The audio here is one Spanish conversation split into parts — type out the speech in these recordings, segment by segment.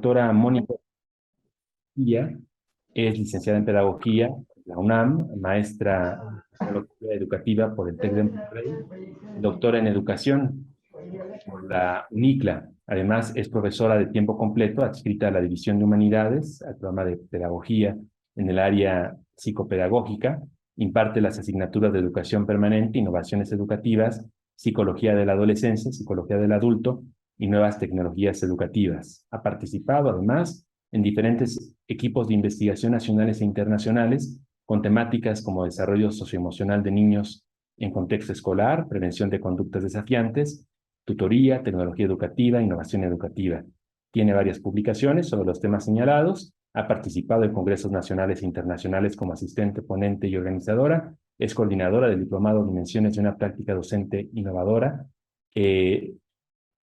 doctora Mónica Ortilla es licenciada en Pedagogía en la UNAM, maestra en Tecnología Educativa por el TEC de Monterrey, doctora en Educación por la UNICLA. Además, es profesora de tiempo completo adscrita a la División de Humanidades, al programa de Pedagogía en el área psicopedagógica. Imparte las asignaturas de Educación Permanente, Innovaciones Educativas, Psicología de la Adolescencia, Psicología del Adulto y Nuevas Tecnologías Educativas. Ha participado, además, en diferentes equipos de investigación nacionales e internacionales con temáticas como desarrollo socioemocional de niños en contexto escolar, prevención de conductas desafiantes, tutoría, tecnología educativa, innovación educativa. Tiene varias publicaciones sobre los temas señalados, ha participado en congresos nacionales e internacionales como asistente, ponente y organizadora, es coordinadora del Diplomado Dimensiones de una práctica docente innovadora.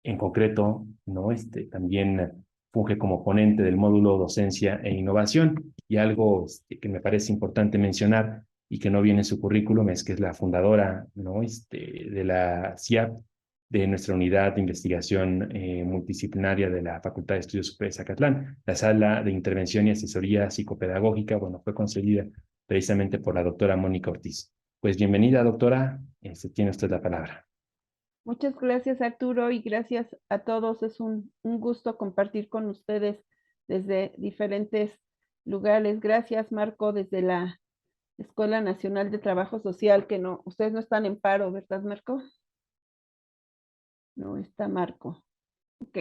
En concreto, ¿no? También funge como ponente del módulo Docencia e Innovación. Y algo que me parece importante mencionar y que no viene en su currículum es que es la fundadora, ¿no? De la CIAP, de nuestra unidad de investigación multidisciplinaria de la Facultad de Estudios Superiores de Zacatlán. La sala de intervención y asesoría psicopedagógica, bueno, fue concebida precisamente por la doctora Mónica Ortiz. Pues bienvenida, doctora. Tiene usted la palabra. Muchas gracias, Arturo, y gracias a todos. Es un gusto compartir con ustedes desde diferentes lugares. Gracias, Marco, desde la Escuela Nacional de Trabajo Social, que no, ustedes no están en paro, ¿verdad, Marco? No está Marco. Ok.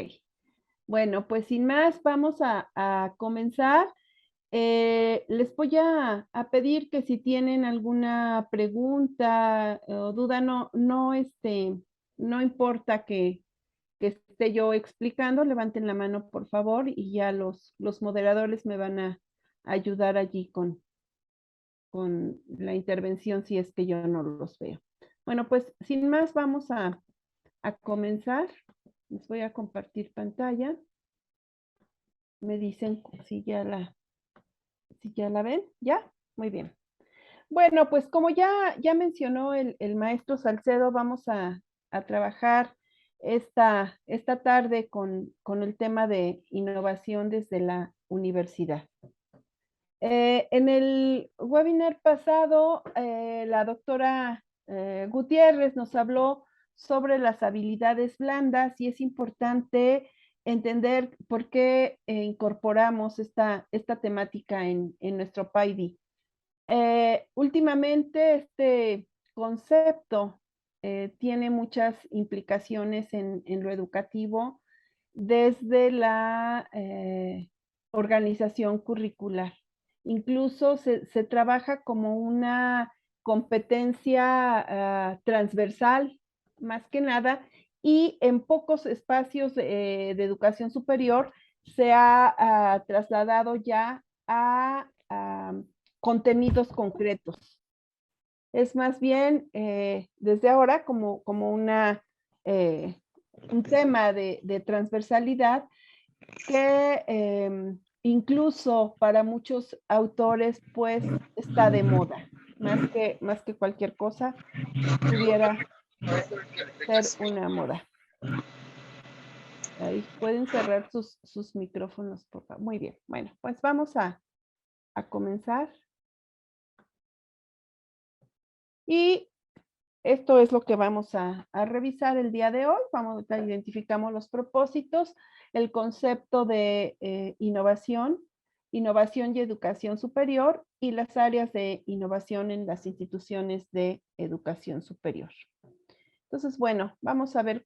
Bueno, pues sin más, vamos a comenzar. Les voy a pedir que si tienen alguna pregunta o duda, no importa que esté yo explicando, levanten la mano, por favor, y ya los moderadores me van a ayudar allí con la intervención si es que yo no los veo. Bueno, pues sin más, vamos a comenzar. Les voy a compartir pantalla. Me dicen si ya la ven. ¿Ya? Muy bien. Bueno, pues como ya mencionó el maestro Salcedo, vamos a trabajar esta tarde con el tema de innovación desde la universidad. En el webinar pasado, la doctora Gutiérrez nos habló sobre las habilidades blandas y es importante entender por qué incorporamos esta temática en nuestro PAIDI. Últimamente este concepto tiene muchas implicaciones en lo educativo desde la organización curricular. Incluso se trabaja como una competencia transversal, más que nada, y en pocos espacios de educación superior se ha trasladado ya a contenidos concretos. Es más bien desde ahora como un tema de transversalidad que incluso para muchos autores pues está de moda, más que cualquier cosa pudiera ser una moda. Ahí pueden cerrar sus micrófonos, por favor. Muy bien, bueno, pues vamos a comenzar. Y esto es lo que vamos a revisar el día de hoy. Identificamos los propósitos, el concepto de innovación y educación superior y las áreas de innovación en las instituciones de educación superior. Entonces, bueno, vamos a ver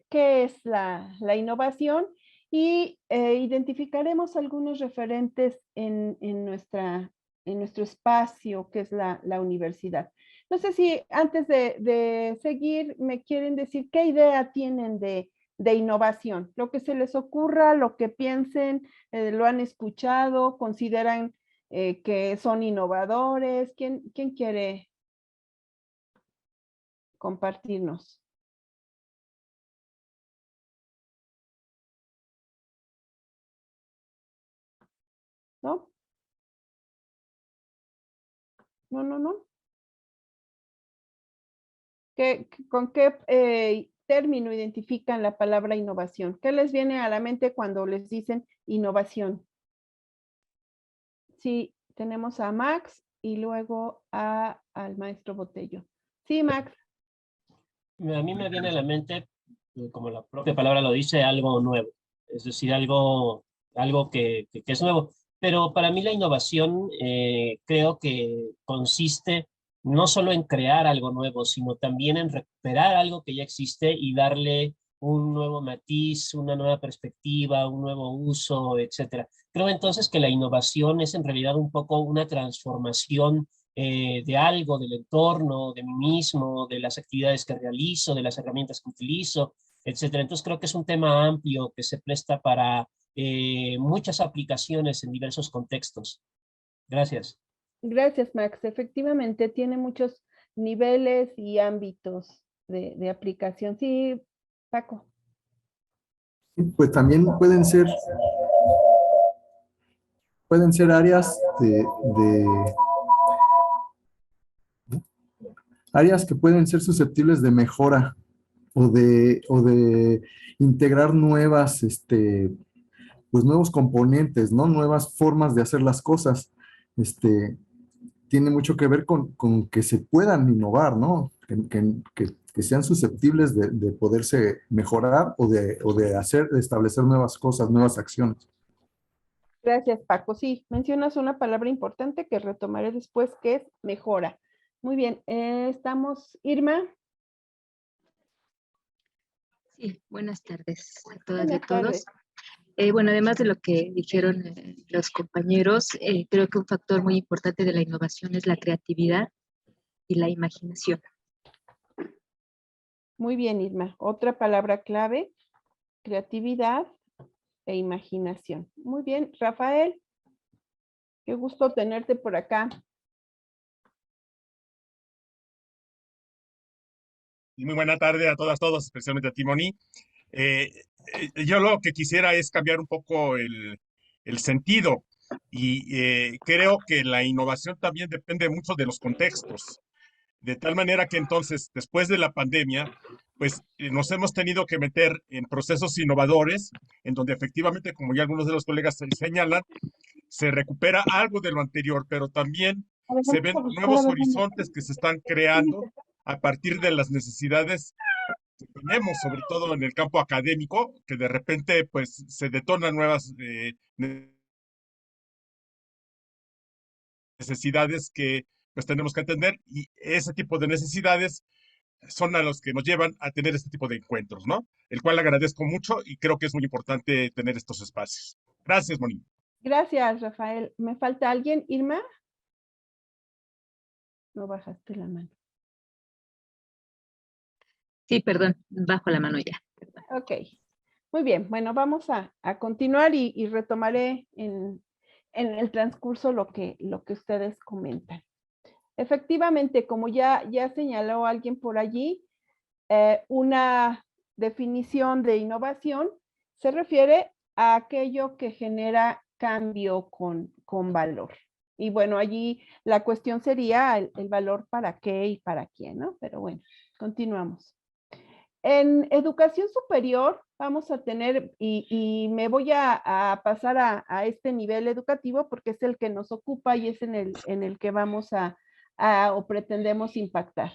qué es la innovación y identificaremos algunos referentes en nuestro espacio, que es la universidad. No sé si antes de seguir me quieren decir qué idea tienen de innovación, lo que se les ocurra, lo que piensen, lo han escuchado, consideran que son innovadores. ¿Quién quiere compartirnos? ¿No? No. ¿Con qué término identifican la palabra innovación? ¿Qué les viene a la mente cuando les dicen innovación? Sí, tenemos a Max y luego al maestro Botello. Sí, Max. A mí me viene a la mente, como la propia palabra lo dice, algo nuevo. Es decir, algo que es nuevo. Pero para mí la innovación creo que consiste no solo en crear algo nuevo, sino también en recuperar algo que ya existe y darle un nuevo matiz, una nueva perspectiva, un nuevo uso, etcétera. Creo entonces que la innovación es en realidad un poco una transformación de algo, del entorno, de mí mismo, de las actividades que realizo, de las herramientas que utilizo, etcétera. Entonces creo que es un tema amplio que se presta para muchas aplicaciones en diversos contextos. Gracias. Gracias, Max. Efectivamente, tiene muchos niveles y ámbitos de aplicación. Sí, Paco. Pues también pueden ser áreas áreas que pueden ser susceptibles de mejora o de integrar pues nuevos componentes, ¿no? Nuevas formas de hacer las cosas. Tiene mucho que ver con que se puedan innovar, ¿no? Que sean susceptibles de poderse mejorar o de establecer nuevas cosas, nuevas acciones. Gracias, Paco. Sí, mencionas una palabra importante que retomaré después, que es mejora. Muy bien, estamos, Irma. Sí, buenas tardes a todas y a Buenas todos. tardes. Bueno, además de lo que dijeron los compañeros, creo que un factor muy importante de la innovación es la creatividad y la imaginación. Muy bien, Irma. Otra palabra clave, creatividad e imaginación. Muy bien, Rafael. Qué gusto tenerte por acá. Y muy buena tarde a todas, todos, especialmente a Timoní. Yo lo que quisiera es cambiar un poco el sentido y creo que la innovación también depende mucho de los contextos. De tal manera que entonces, después de la pandemia, pues nos hemos tenido que meter en procesos innovadores, en donde efectivamente, como ya algunos de los colegas señalan, se recupera algo de lo anterior, pero también se ven nuevos horizontes que se están creando a partir de las necesidades que tenemos, sobre todo en el campo académico, que de repente pues se detonan nuevas necesidades que pues tenemos que atender y ese tipo de necesidades son a los que nos llevan a tener este tipo de encuentros, ¿no? El cual agradezco mucho y creo que es muy importante tener estos espacios. Gracias, Moni. Gracias, Rafael. ¿Me falta alguien? Irma. No bajaste la mano. Sí, perdón, bajo la mano ya. Ok. Muy bien. Bueno, vamos a continuar y retomaré en el transcurso lo que ustedes comentan. Efectivamente, como ya señaló alguien por allí, una definición de innovación se refiere a aquello que genera cambio con valor. Y bueno, allí la cuestión sería el valor para qué y para quién, ¿no? Pero bueno, continuamos. En educación superior vamos a tener, y me voy a pasar a este nivel educativo porque es el que nos ocupa y es en el que vamos o pretendemos impactar.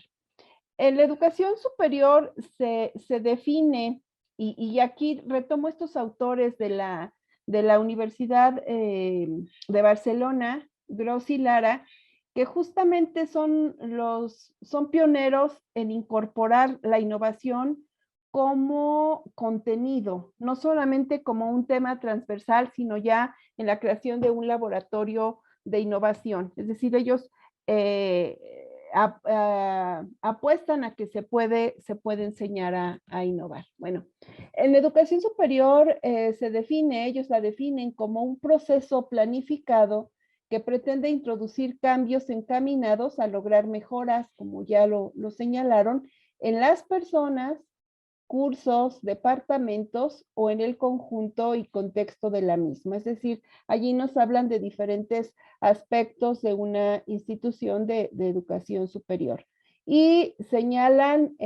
En la educación superior se define, y aquí retomo estos autores de la Universidad de Barcelona, Gros y Lara, que justamente son pioneros en incorporar la innovación como contenido, no solamente como un tema transversal, sino ya en la creación de un laboratorio de innovación. Es decir, ellos apuestan a que se puede enseñar a innovar. Bueno, en educación superior ellos la definen como un proceso planificado que pretende introducir cambios encaminados a lograr mejoras, como ya lo señalaron, en las personas, cursos, departamentos o en el conjunto y contexto de la misma. Es decir, allí nos hablan de diferentes aspectos de una institución de educación superior y señalan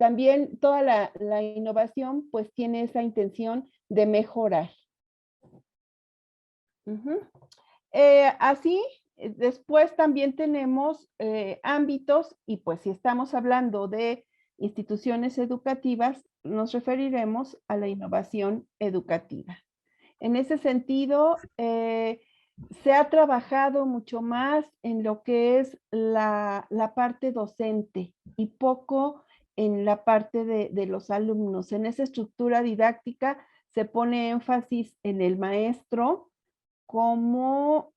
también toda la innovación pues tiene esa intención de mejorar. Así, después también tenemos ámbitos y pues si estamos hablando de instituciones educativas, nos referiremos a la innovación educativa. En ese sentido, se ha trabajado mucho más en lo que es la parte docente y poco en la parte de los alumnos. En esa estructura didáctica se pone énfasis en el maestro como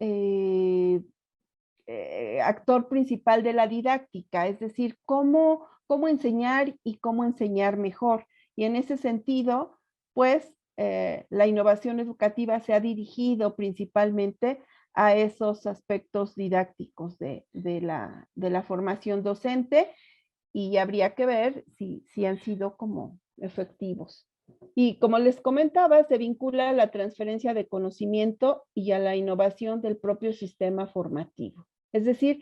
actor principal de la didáctica, es decir, cómo enseñar y cómo enseñar mejor. Y en ese sentido, pues, la innovación educativa se ha dirigido principalmente a esos aspectos didácticos de la formación docente y habría que ver si han sido como efectivos. Y como les comentaba, se vincula a la transferencia de conocimiento y a la innovación del propio sistema formativo. Es decir,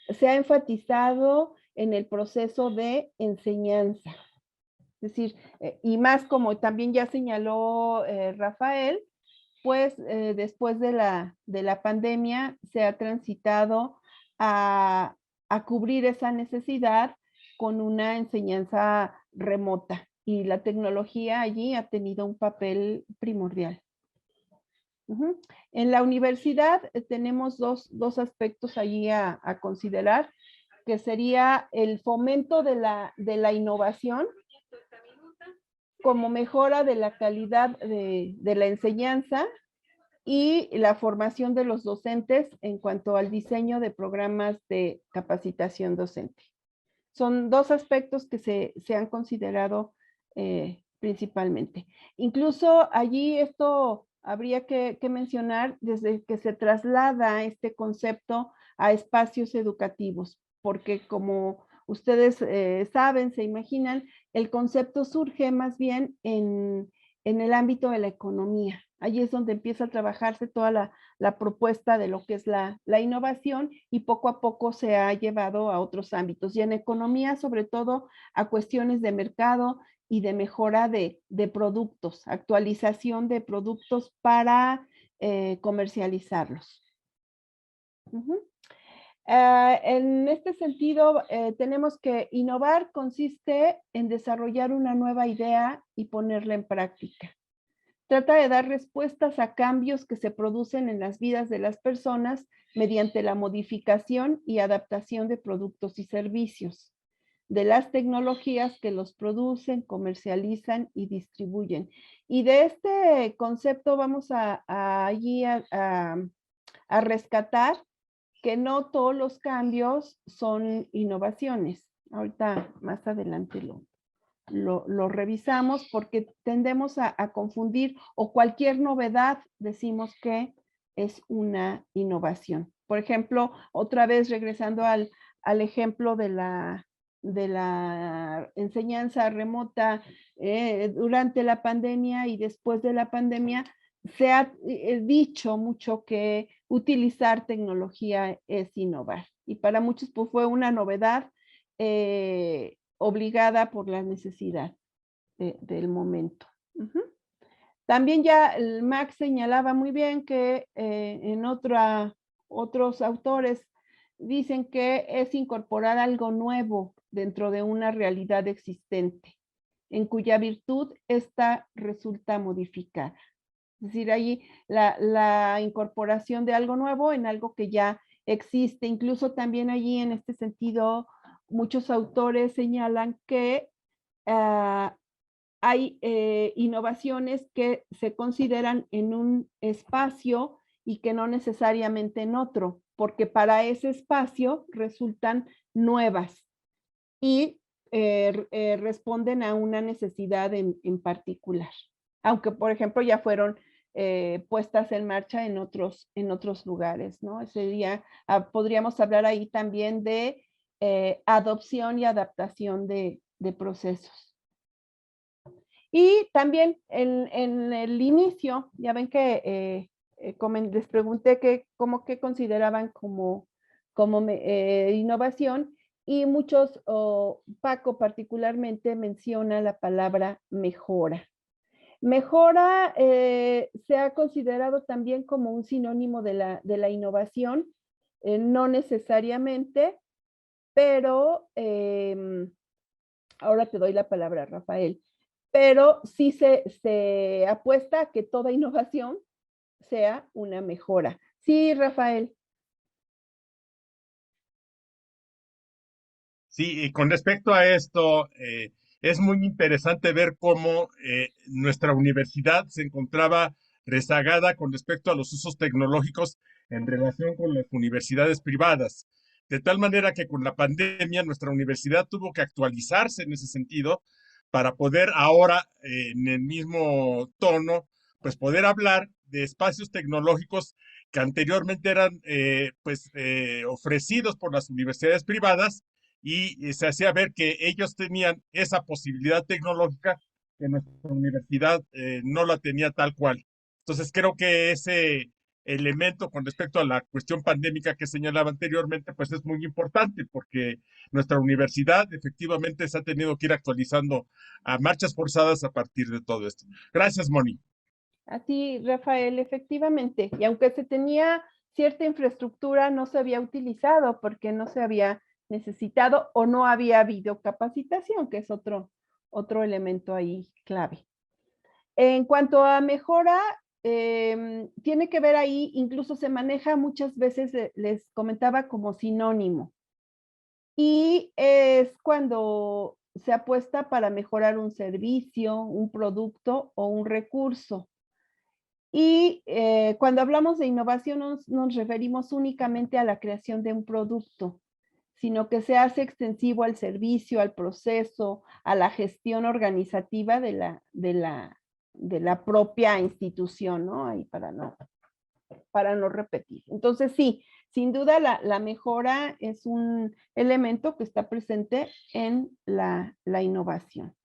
se ha enfatizado en el proceso de enseñanza. Es decir, y más como también ya señaló Rafael, pues después de la pandemia se ha transitado a cubrir esa necesidad con una enseñanza remota y la tecnología allí ha tenido un papel primordial. En la universidad tenemos dos aspectos allí a considerar, que sería el fomento de la innovación como mejora de la calidad de la enseñanza y la formación de los docentes en cuanto al diseño de programas de capacitación docente. Son dos aspectos que se han considerado principalmente. Incluso allí esto habría que mencionar desde que se traslada este concepto a espacios educativos, porque como ustedes saben, se imaginan, el concepto surge más bien en el ámbito de la economía. Allí es donde empieza a trabajarse toda la propuesta de lo que es la innovación y poco a poco se ha llevado a otros ámbitos. Y en economía, sobre todo, a cuestiones de mercado y de mejora de productos, actualización de productos para comercializarlos. En este sentido, tenemos que innovar consiste en desarrollar una nueva idea y ponerla en práctica. Trata de dar respuestas a cambios que se producen en las vidas de las personas mediante la modificación y adaptación de productos y servicios, de las tecnologías que los producen, comercializan y distribuyen. Y de este concepto vamos allí a rescatar que no todos los cambios son innovaciones. Ahorita más adelante lo revisamos porque tendemos a confundir o cualquier novedad decimos que es una innovación. Por ejemplo, otra vez regresando al ejemplo de la enseñanza remota durante la pandemia y después de la pandemia, se ha dicho mucho que utilizar tecnología es innovar. Y para muchos pues, fue una novedad obligada por la necesidad del momento. También ya Max señalaba muy bien que en otros autores dicen que es incorporar algo nuevo dentro de una realidad existente, en cuya virtud esta resulta modificada. Es decir, ahí la incorporación de algo nuevo en algo que ya existe. Incluso también allí en este sentido, muchos autores señalan que hay innovaciones que se consideran en un espacio y que no necesariamente en otro, porque para ese espacio resultan nuevas y responden a una necesidad en particular. Aunque, por ejemplo, ya fueron puestas en marcha en otros lugares, ¿no? Podríamos hablar ahí también de adopción y adaptación de procesos. Y también en el inicio, ya ven que les pregunté que consideraban como innovación, y muchos, Paco particularmente menciona la palabra mejora. Mejora se ha considerado también como un sinónimo de la innovación, no necesariamente, pero ahora te doy la palabra, Rafael, pero sí se apuesta a que toda innovación sea una mejora. Sí, Rafael. Sí, y con respecto a esto, es muy interesante ver cómo nuestra universidad se encontraba rezagada con respecto a los usos tecnológicos en relación con las universidades privadas. De tal manera que con la pandemia nuestra universidad tuvo que actualizarse en ese sentido para poder ahora, en el mismo tono, pues poder hablar de espacios tecnológicos que anteriormente eran ofrecidos por las universidades privadas y se hacía ver que ellos tenían esa posibilidad tecnológica que nuestra universidad no la tenía tal cual. Entonces creo que ese elemento con respecto a la cuestión pandémica que señalaba anteriormente, pues es muy importante porque nuestra universidad efectivamente se ha tenido que ir actualizando a marchas forzadas a partir de todo esto. Gracias, Moni. Así, Rafael, efectivamente. Y aunque se tenía cierta infraestructura, no se había utilizado porque no se había necesitado o no había habido capacitación, que es otro elemento ahí clave. En cuanto a mejora, tiene que ver ahí, incluso se maneja muchas veces, les comentaba, como sinónimo. Y es cuando se apuesta para mejorar un servicio, un producto o un recurso. Y cuando hablamos de innovación nos referimos únicamente a la creación de un producto, sino que se hace extensivo al servicio, al proceso, a la gestión organizativa de la propia institución, ¿no? Ahí para no repetir. Entonces, sí, sin duda la mejora es un elemento que está presente en la innovación.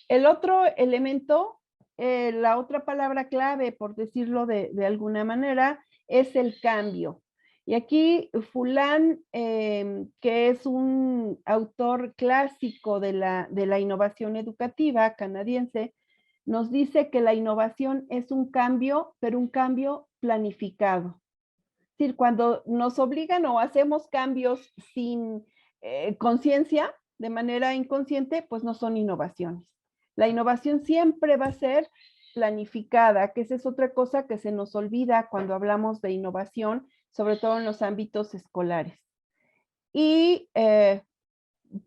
El otro elemento, la otra palabra clave, por decirlo de alguna manera, es el cambio. Y aquí Fulan, que es un autor clásico de la innovación educativa canadiense, nos dice que la innovación es un cambio, pero un cambio planificado. Es decir, cuando nos obligan o hacemos cambios sin conciencia, de manera inconsciente, pues no son innovaciones. La innovación siempre va a ser planificada, que esa es otra cosa que se nos olvida cuando hablamos de innovación, sobre todo en los ámbitos escolares. Y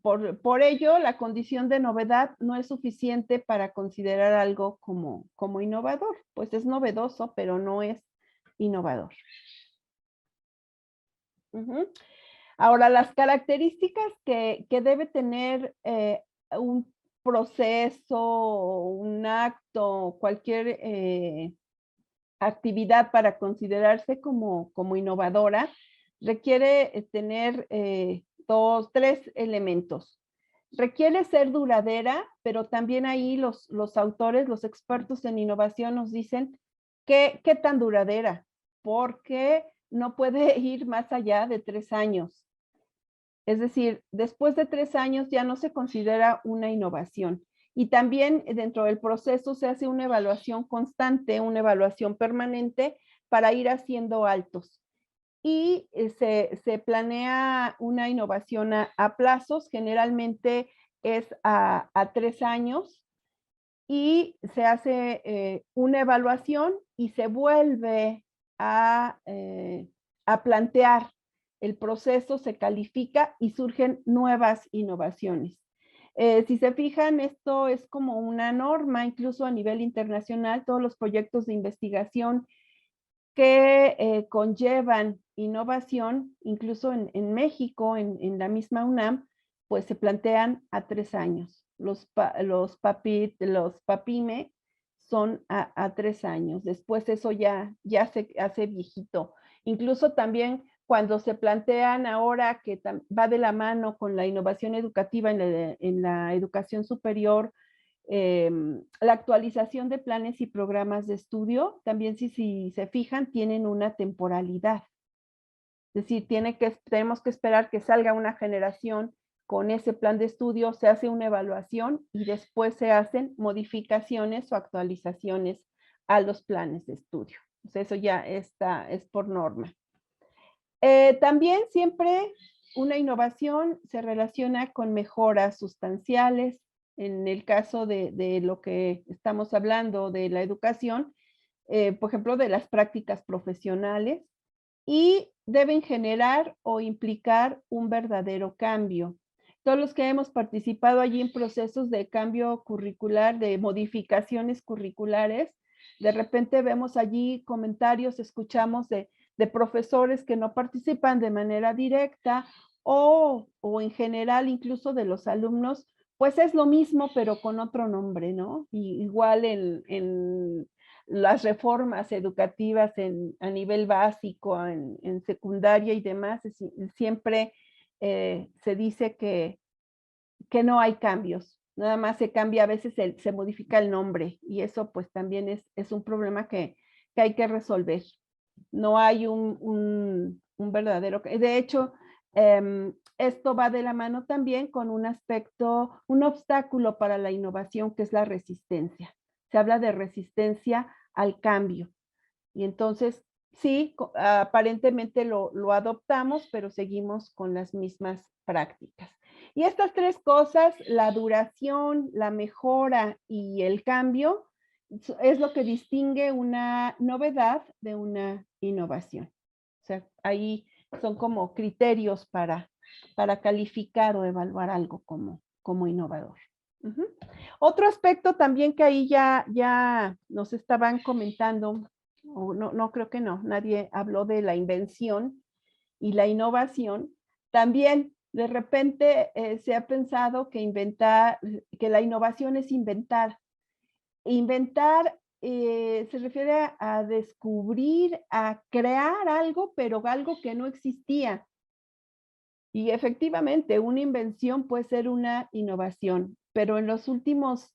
por ello, la condición de novedad no es suficiente para considerar algo como innovador, pues es novedoso, pero no es innovador. Ahora, las características que debe tener un proceso, un acto, cualquier actividad para considerarse como innovadora, requiere tener tres elementos. Requiere ser duradera, pero también ahí los autores, los expertos en innovación nos dicen qué tan duradera, porque no puede ir más allá de 3 años. Es decir, después de 3 años ya no se considera una innovación. Y también dentro del proceso se hace una evaluación constante, una evaluación permanente para ir haciendo altos. Y se planea una innovación a plazos, generalmente es a 3 años, y se hace una evaluación y se vuelve a plantear el proceso, se califica y surgen nuevas innovaciones. Si se fijan, esto es como una norma, incluso a nivel internacional, todos los proyectos de investigación que conllevan innovación, incluso en México, en la misma UNAM, pues se plantean a 3 años. Los PAPIME son a 3 años. Después eso ya se hace viejito. Incluso también cuando se plantean ahora que va de la mano con la innovación educativa en la educación superior, La actualización de planes y programas de estudio, también si se fijan, tienen una temporalidad. Es decir, tenemos que esperar que salga una generación con ese plan de estudio, se hace una evaluación y después se hacen modificaciones o actualizaciones a los planes de estudio. Entonces, eso ya es por norma. También siempre una innovación se relaciona con mejoras sustanciales. En el caso de lo que estamos hablando de la educación, por ejemplo, de las prácticas profesionales, y deben generar o implicar un verdadero cambio. Todos los que hemos participado allí en procesos de cambio curricular, de modificaciones curriculares, de repente vemos allí comentarios, escuchamos de profesores que no participan de manera directa o en general incluso de los alumnos, pues es lo mismo pero con otro nombre, ¿no? Y igual en las reformas educativas a nivel básico, en secundaria y demás, siempre se dice que no hay cambios, nada más se cambia, a veces se modifica el nombre y eso pues también es un problema que hay que resolver. No hay un verdadero, de hecho, esto va de la mano también con un aspecto, un obstáculo para la innovación que es la resistencia. Se habla de resistencia al cambio. Y entonces, sí, aparentemente lo adoptamos, pero seguimos con las mismas prácticas. Y estas tres cosas, la duración, la mejora y el cambio, es lo que distingue una novedad de una innovación. O sea, ahí son como criterios para calificar o evaluar algo como innovador. Otro aspecto también que ahí ya nos estaban comentando, o no creo que no, nadie habló de la invención y la innovación. También de repente se ha pensado que la innovación es inventar. Inventar se refiere a descubrir, a crear algo, pero algo que no existía. Y efectivamente, una invención puede ser una innovación, pero en los últimos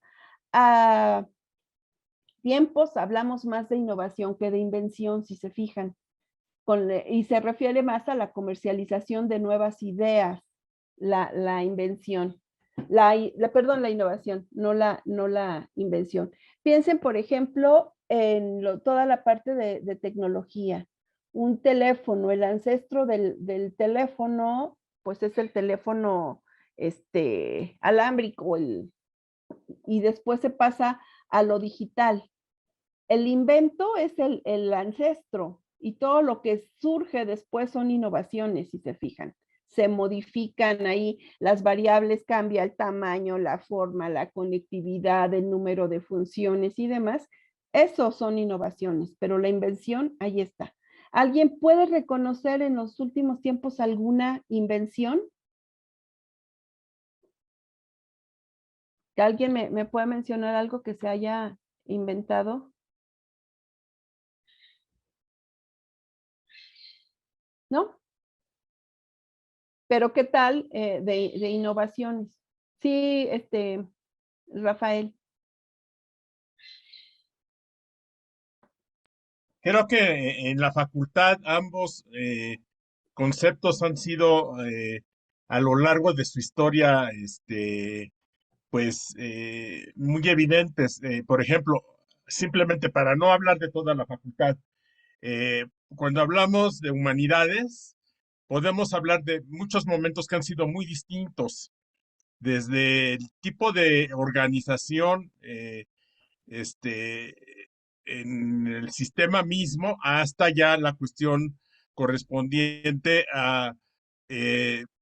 tiempos hablamos más de innovación que de invención, si se fijan, y se refiere más a la comercialización de nuevas ideas, la invención, perdón, la innovación, no la invención. Piensen, por ejemplo, en toda la parte de tecnología. Un teléfono, el ancestro del teléfono, pues es el teléfono alámbrico, y después se pasa a lo digital. El invento es el ancestro y todo lo que surge después son innovaciones, si se fijan. Se modifican ahí las variables, cambia el tamaño, la forma, la conectividad, el número de funciones y demás. Eso son innovaciones, pero la invención ahí está. ¿Alguien puede reconocer en los últimos tiempos alguna invención? ¿Alguien me puede mencionar algo que se haya inventado? ¿No? Pero ¿qué tal de innovaciones? Sí, Rafael. Creo que en la facultad ambos conceptos han sido a lo largo de su historia, pues muy evidentes. Por ejemplo, simplemente para no hablar de toda la facultad, cuando hablamos de humanidades, podemos hablar de muchos momentos que han sido muy distintos, desde el tipo de organización, este, en el sistema mismo, hasta ya la cuestión correspondiente a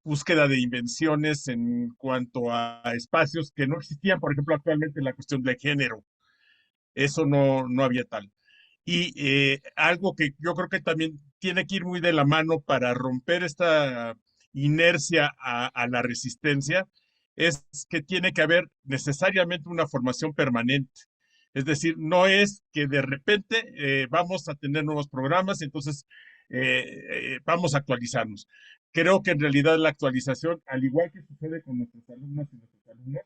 búsqueda de invenciones en cuanto a espacios que no existían, por ejemplo, actualmente la cuestión de género. Eso no había tal. Y algo que yo creo que también tiene que ir muy de la mano para romper esta inercia a la resistencia es que tiene que haber necesariamente una formación permanente. Es decir, no es que de repente vamos a tener nuevos programas y entonces vamos a actualizarnos. Creo que en realidad la actualización, al igual que sucede con nuestros alumnos y nuestros alumnos,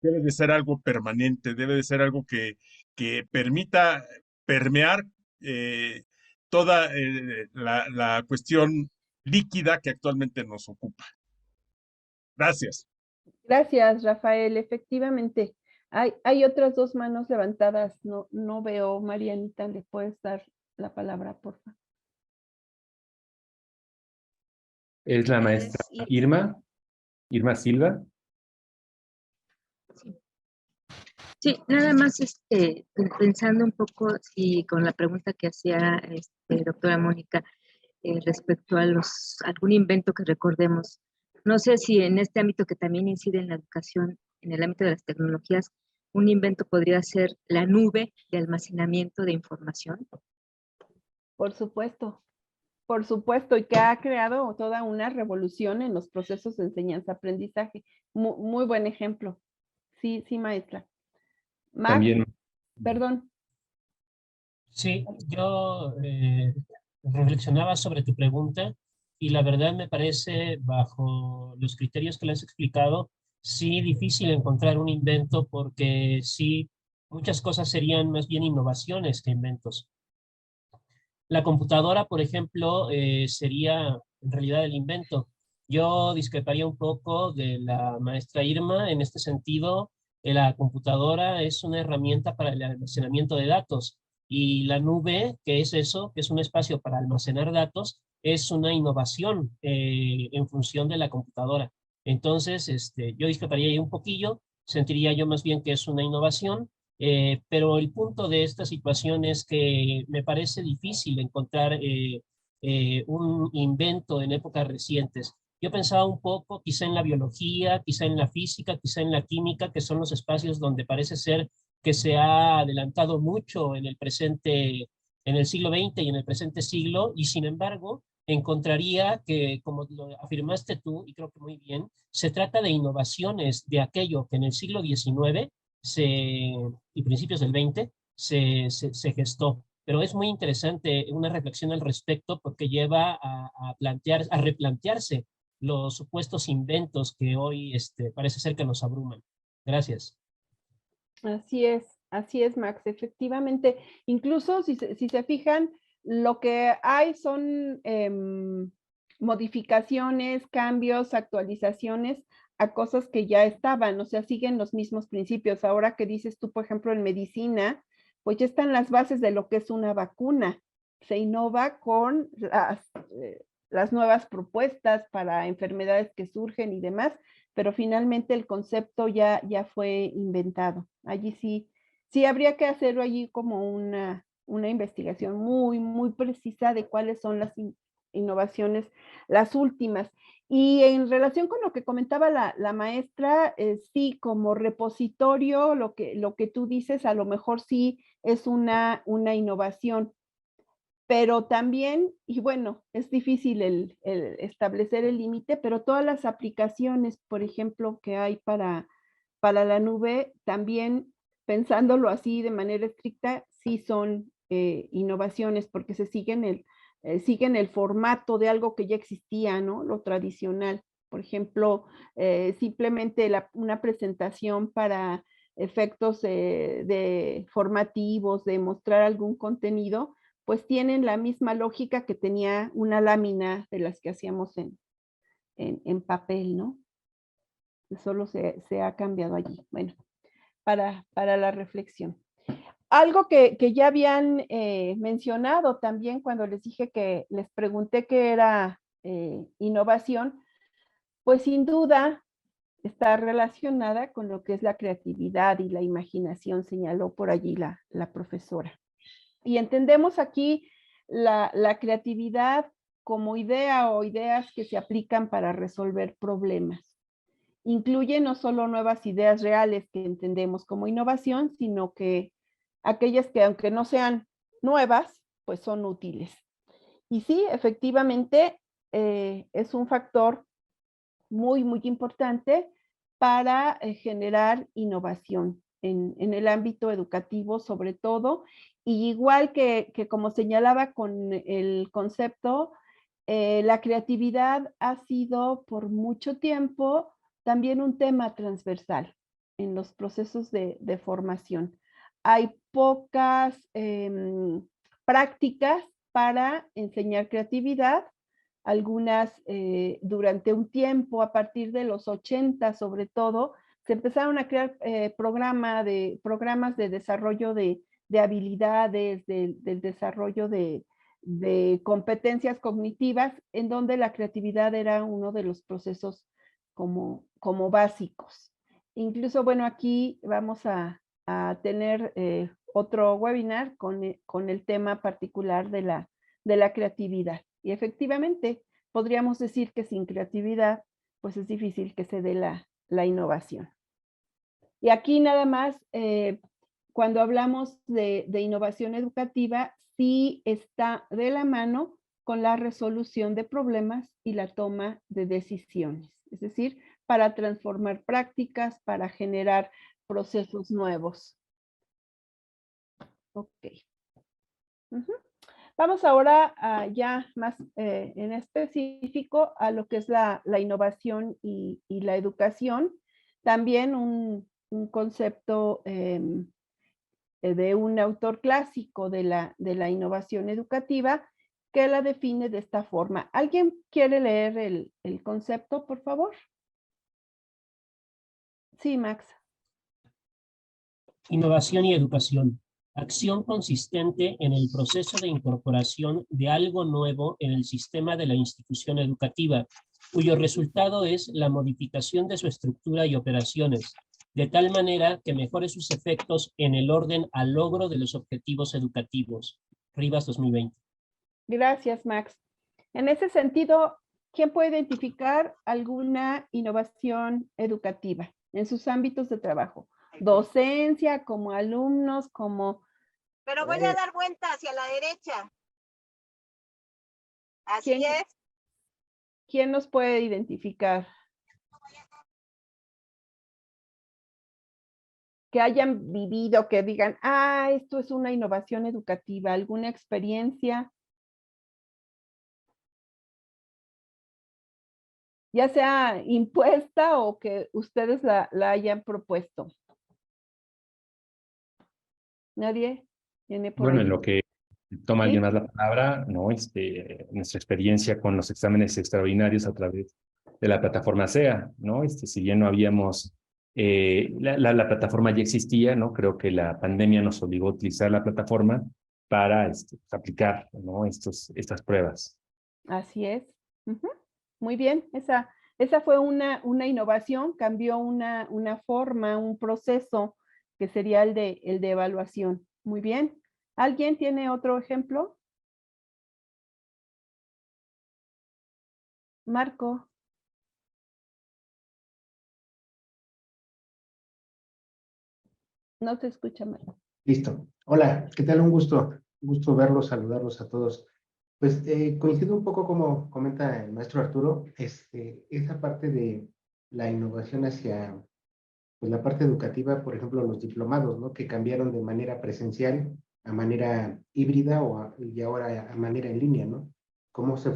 debe de ser algo permanente, debe de ser algo que permita permear toda la cuestión líquida que actualmente nos ocupa. Gracias. Gracias, Rafael. Efectivamente, hay otras dos manos levantadas. No veo, Marianita, ¿le puedes dar la palabra, por favor? Es la maestra Irma Silva. Sí, nada más pensando un poco si con la pregunta que hacía doctora Mónica respecto a algún invento que recordemos. No sé si en este ámbito que también incide en la educación, en el ámbito de las tecnologías, un invento podría ser la nube de almacenamiento de información. Por supuesto, y que ha creado toda una revolución en los procesos de enseñanza-aprendizaje. Muy buen ejemplo. Sí, maestra. Max, También. perdón. Sí, yo reflexionaba sobre tu pregunta y la verdad me parece, bajo los criterios que le has explicado, sí difícil encontrar un invento porque sí, muchas cosas serían más bien innovaciones que inventos. La computadora, por ejemplo, sería en realidad el invento. Yo discreparía un poco de la maestra Irma en este sentido. La computadora es una herramienta para el almacenamiento de datos y la nube, que es eso, que es un espacio para almacenar datos, es una innovación en función de la computadora. Entonces, yo discreparía ahí un poquillo, sentiría yo más bien que es una innovación, pero el punto de esta situación es que me parece difícil encontrar un invento en épocas recientes. Yo pensaba un poco quizá en la biología, quizá en la física, quizá en la química, que son los espacios donde parece ser que se ha adelantado mucho en el presente, en el siglo XX y en el presente siglo, y sin embargo encontraría que, como lo afirmaste tú, y creo que muy bien, se trata de innovaciones de aquello que en el siglo XIX y principios del 20 se gestó. Pero es muy interesante una reflexión al respecto porque lleva a replantearse los supuestos inventos que hoy parece ser que nos abruman. Gracias. Así es, Max, efectivamente. Incluso si se fijan, lo que hay son modificaciones, cambios, actualizaciones a cosas que ya estaban, o sea, siguen los mismos principios. Ahora que dices tú, por ejemplo, en medicina, pues ya están las bases de lo que es una vacuna. Se innova con las nuevas propuestas para enfermedades que surgen y demás, pero finalmente el concepto ya fue inventado. Allí sí habría que hacerlo allí como una investigación muy precisa de cuáles son las innovaciones, las últimas. Y en relación con lo que comentaba la maestra, sí, como repositorio, lo que tú dices, a lo mejor sí es una innovación, pero también, y bueno, es difícil el establecer el límite, pero todas las aplicaciones, por ejemplo, que hay para la nube, también pensándolo así de manera estricta, sí son innovaciones porque se siguen el formato de algo que ya existía, ¿no? Lo tradicional. Por ejemplo, simplemente una presentación para efectos formativos, de mostrar algún contenido, pues tienen la misma lógica que tenía una lámina de las que hacíamos en papel, ¿no? Solo se ha cambiado allí. Bueno, para la reflexión. Algo que ya habían mencionado también cuando les dije que les pregunté qué era innovación, pues sin duda está relacionada con lo que es la creatividad y la imaginación, señaló por allí la profesora. Y entendemos aquí la creatividad como idea o ideas que se aplican para resolver problemas. Incluye no solo nuevas ideas reales que entendemos como innovación, sino que aquellas que aunque no sean nuevas, pues son útiles. Y sí, efectivamente, es un factor muy importante para generar innovación en el ámbito educativo sobre todo, y igual que como señalaba con el concepto, la creatividad ha sido por mucho tiempo también un tema transversal. en los procesos de formación. Hay pocas prácticas para enseñar creatividad, algunas durante un tiempo, a partir de los 80 sobre todo, se empezaron a crear programas de desarrollo de habilidades, del desarrollo de competencias cognitivas, en donde la creatividad era uno de los procesos como básicos. Incluso, bueno, aquí vamos a tener otro webinar con el tema particular de la creatividad. Y efectivamente, podríamos decir que sin creatividad, pues es difícil que se dé la innovación. Y aquí nada más, cuando hablamos de innovación educativa, sí está de la mano con la resolución de problemas y la toma de decisiones. Es decir, para transformar prácticas, para generar procesos nuevos. Ok. Vamos ahora ya más en específico a lo que es la innovación y la educación. También un concepto de un autor clásico de la innovación educativa que la define de esta forma. ¿Alguien quiere leer el concepto, por favor? Sí, Max. Innovación y educación. Acción consistente en el proceso de incorporación de algo nuevo en el sistema de la institución educativa, cuyo resultado es la modificación de su estructura y operaciones, de tal manera que mejore sus efectos en el orden al logro de los objetivos educativos. Rivas 2020. Gracias, Max. En ese sentido, ¿quién puede identificar alguna innovación educativa en sus ámbitos de trabajo? Docencia, como alumnos, como... Pero voy a dar vuelta hacia la derecha. Así es. ¿Quién nos puede identificar? Que hayan vivido, que digan, esto es una innovación educativa, alguna experiencia, ya sea impuesta o que ustedes la hayan propuesto. ¿Nadie tiene por Bueno, ahí? en lo que toma alguien ¿Sí? más la palabra, ¿no? Nuestra experiencia con los exámenes extraordinarios a través de la plataforma SEA, ¿no? Si bien no habíamos, la plataforma ya existía, ¿no? Creo que la pandemia nos obligó a utilizar la plataforma para aplicar, ¿no? Estas pruebas. Así es. Muy bien, esa fue una innovación, cambió una forma, un proceso que sería el de evaluación. Muy bien. ¿Alguien tiene otro ejemplo? Marco. No te escucha, Marco. Listo. Hola, ¿qué tal? Un gusto verlos, saludarlos a todos. Pues coincido un poco como comenta el maestro Arturo, esa parte de la innovación hacia pues, la parte educativa, por ejemplo, los diplomados, ¿no? Que cambiaron de manera presencial a manera híbrida y ahora a manera en línea, ¿no? Cómo se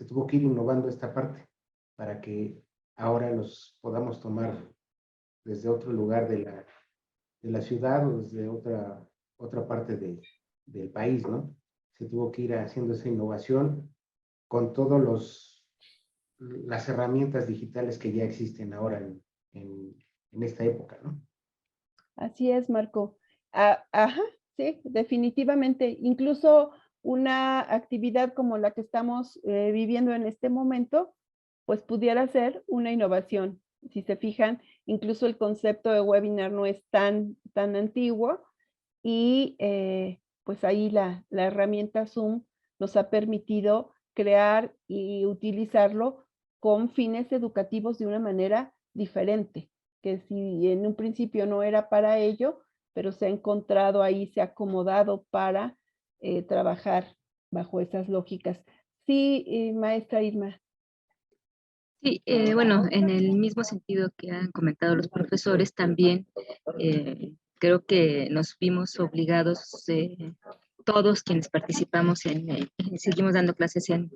tuvo que ir innovando esta parte para que ahora los podamos tomar desde otro lugar de la ciudad o desde otra parte del país, ¿no? Se tuvo que ir haciendo esa innovación con todas las herramientas digitales que ya existen ahora en esta época, ¿no? Así es, Marco. Ajá, sí, definitivamente. Incluso una actividad como la que estamos viviendo en este momento, pues pudiera ser una innovación. Si se fijan, incluso el concepto de webinar no es tan antiguo y pues ahí la herramienta Zoom nos ha permitido crear y utilizarlo con fines educativos de una manera diferente, que si en un principio no era para ello, pero se ha encontrado ahí, se ha acomodado para trabajar bajo esas lógicas. Sí, maestra Irma. Sí, bueno, en el mismo sentido que han comentado los profesores, también creo que nos vimos obligados, todos quienes participamos seguimos dando clases en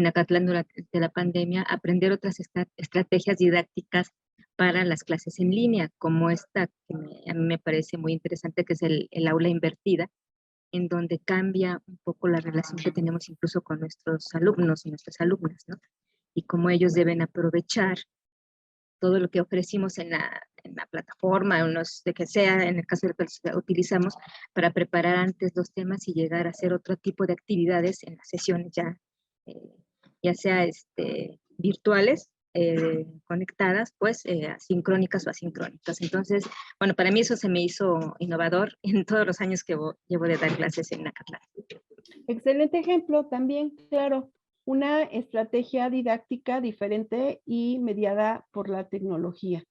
Acatlán durante la pandemia, a aprender otras estrategias didácticas para las clases en línea, como esta que a mí me parece muy interesante, que es el aula invertida, en donde cambia un poco la relación que tenemos incluso con nuestros alumnos y nuestras alumnas, ¿no? Y cómo ellos deben aprovechar todo lo que ofrecimos en la plataforma, de que sea, en el caso de que utilizamos, para preparar antes los temas y llegar a hacer otro tipo de actividades en las sesiones ya sea virtuales, conectadas, pues asincrónicas o asincrónicas. Entonces, bueno, para mí eso se me hizo innovador en todos los años que llevo de dar clases en Acatlán. Excelente ejemplo también, claro, una estrategia didáctica diferente y mediada por la tecnología,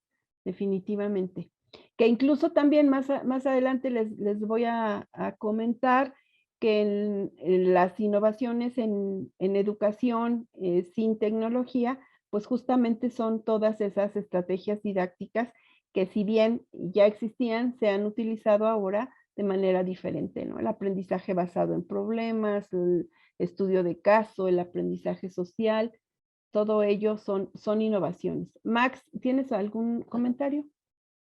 definitivamente. Que incluso también más adelante les voy a comentar que en las innovaciones en educación sin tecnología, pues justamente son todas esas estrategias didácticas que si bien ya existían, se han utilizado ahora de manera diferente, ¿no? El aprendizaje basado en problemas, el estudio de caso, el aprendizaje social, todo ello son innovaciones. Max, ¿tienes algún comentario?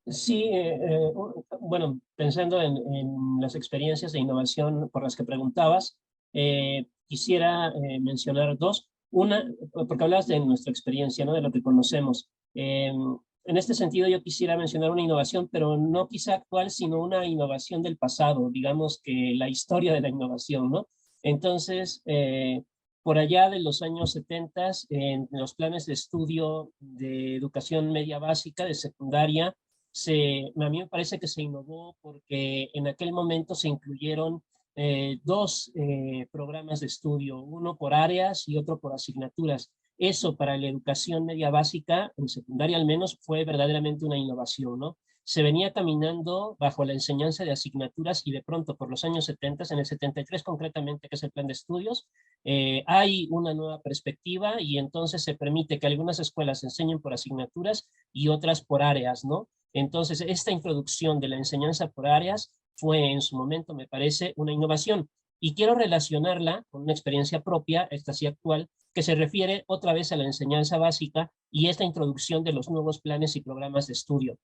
Sí, bueno, pensando en las experiencias de innovación por las que preguntabas, quisiera mencionar dos. Una, porque hablas de nuestra experiencia, ¿no? De lo que conocemos. En este sentido, yo quisiera mencionar una innovación, pero no quizá actual, sino una innovación del pasado, digamos que la historia de la innovación, ¿no? Entonces, por allá de los años 70, en los planes de estudio de educación media básica, de secundaria, a mí me parece que se innovó porque en aquel momento se incluyeron dos programas de estudio, uno por áreas y otro por asignaturas. Eso para la educación media básica, en secundaria al menos, fue verdaderamente una innovación, ¿no? Se venía caminando bajo la enseñanza de asignaturas y de pronto por los años 70, en el 73 concretamente, que es el plan de estudios, hay una nueva perspectiva y entonces se permite que algunas escuelas enseñen por asignaturas y otras por áreas, ¿no? Entonces, esta introducción de la enseñanza por áreas fue en su momento, me parece, una innovación. Y quiero relacionarla con una experiencia propia, esta sí actual, que se refiere otra vez a la enseñanza básica y esta introducción de los nuevos planes y programas de estudio.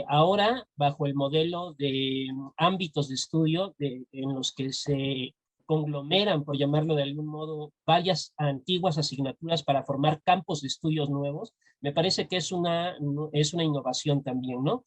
Ahora, bajo el modelo de ámbitos de estudio en los que se conglomeran, por llamarlo de algún modo, varias antiguas asignaturas para formar campos de estudios nuevos, me parece que es una innovación también, ¿no?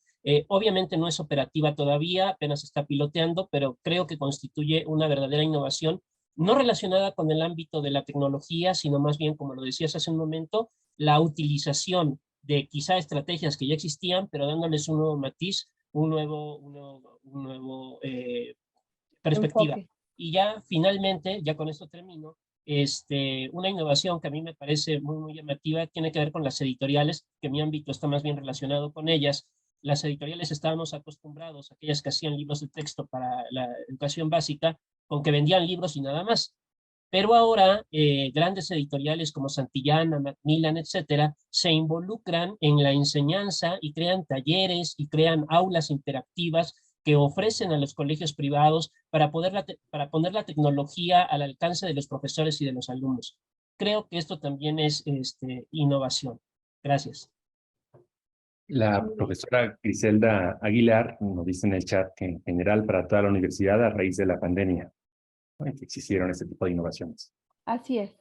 Obviamente no es operativa todavía, apenas está piloteando, pero creo que constituye una verdadera innovación, no relacionada con el ámbito de la tecnología, sino más bien, como lo decías hace un momento, la utilización de quizá estrategias que ya existían, pero dándoles un nuevo matiz, un nuevo perspectiva. Enfoque. Y ya finalmente, ya con esto termino, una innovación que a mí me parece muy, muy llamativa tiene que ver con las editoriales, que mi ámbito está más bien relacionado con ellas. Las editoriales estábamos acostumbrados, aquellas que hacían libros de texto para la educación básica, con que vendían libros y nada más. Pero ahora grandes editoriales como Santillana, Macmillan, etcétera, se involucran en la enseñanza y crean talleres y crean aulas interactivas que ofrecen a los colegios privados para poner la tecnología al alcance de los profesores y de los alumnos. Creo que esto también es innovación. Gracias. La profesora Griselda Aguilar nos dice en el chat que en general para toda la universidad a raíz de la pandemia, ¿no? Que existieron este tipo de innovaciones. Así es.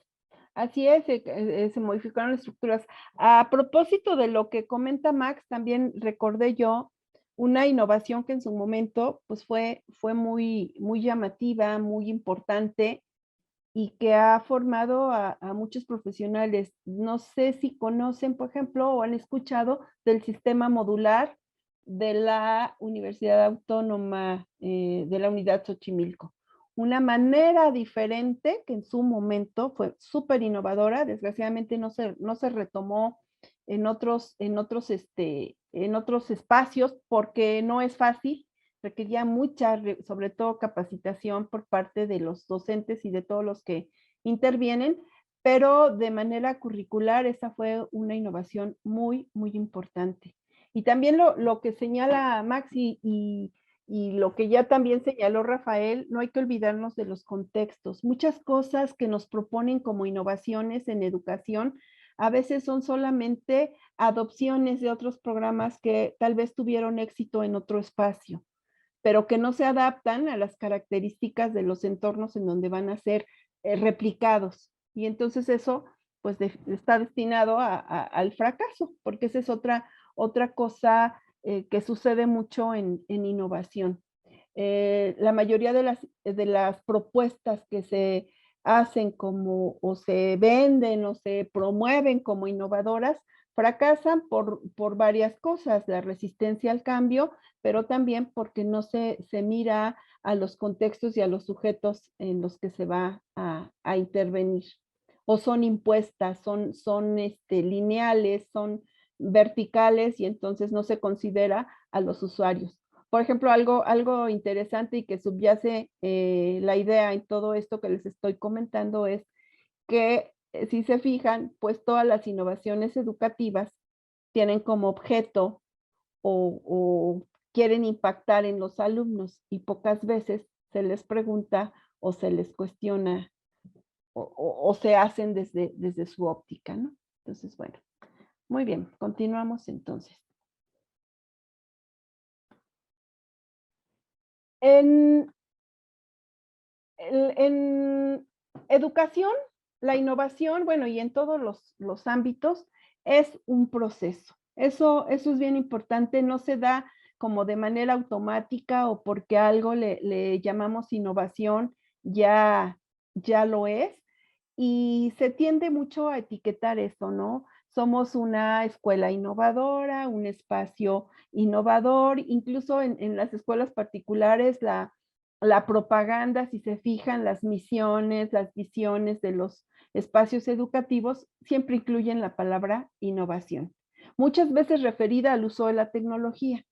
Así es, se modificaron las estructuras. A propósito de lo que comenta Max, también recordé yo una innovación que en su momento pues fue muy llamativa, muy importante y que ha formado a muchos profesionales. No sé si conocen, por ejemplo, o han escuchado del sistema modular de la Universidad Autónoma de la Unidad Xochimilco. Una manera diferente que en su momento fue súper innovadora, desgraciadamente no se retomó en otros espacios porque no es fácil, requería mucha, sobre todo capacitación por parte de los docentes y de todos los que intervienen, pero de manera curricular esa fue una innovación muy, muy importante. Y también lo que señala Maxi y lo que ya también señaló Rafael, no hay que olvidarnos de los contextos. Muchas cosas que nos proponen como innovaciones en educación a veces son solamente adopciones de otros programas que tal vez tuvieron éxito en otro espacio, pero que no se adaptan a las características de los entornos en donde van a ser replicados. Y entonces eso pues está destinado al fracaso, porque esa es otra cosa que sucede mucho en innovación. La mayoría de las propuestas que se hacen como o se venden o se promueven como innovadoras fracasan por varias cosas, la resistencia al cambio, pero también porque no se mira a los contextos y a los sujetos en los que se va a intervenir. O son impuestas, son lineales, son verticales y entonces no se considera a los usuarios. Por ejemplo, algo interesante y que subyace la idea en todo esto que les estoy comentando es que si se fijan, pues todas las innovaciones educativas tienen como objeto o quieren impactar en los alumnos y pocas veces se les pregunta o se les cuestiona o se hacen desde su óptica, ¿no? Entonces, bueno, muy bien, continuamos entonces. En educación, la innovación, bueno, y en todos los ámbitos, es un proceso. Eso es bien importante, no se da como de manera automática o porque algo le llamamos innovación, ya lo es. Y se tiende mucho a etiquetar eso, ¿no? Somos una escuela innovadora, un espacio innovador, incluso en las escuelas particulares, la propaganda, si se fijan, las misiones, las visiones de los espacios educativos, siempre incluyen la palabra innovación. Muchas veces referida al uso de la tecnología,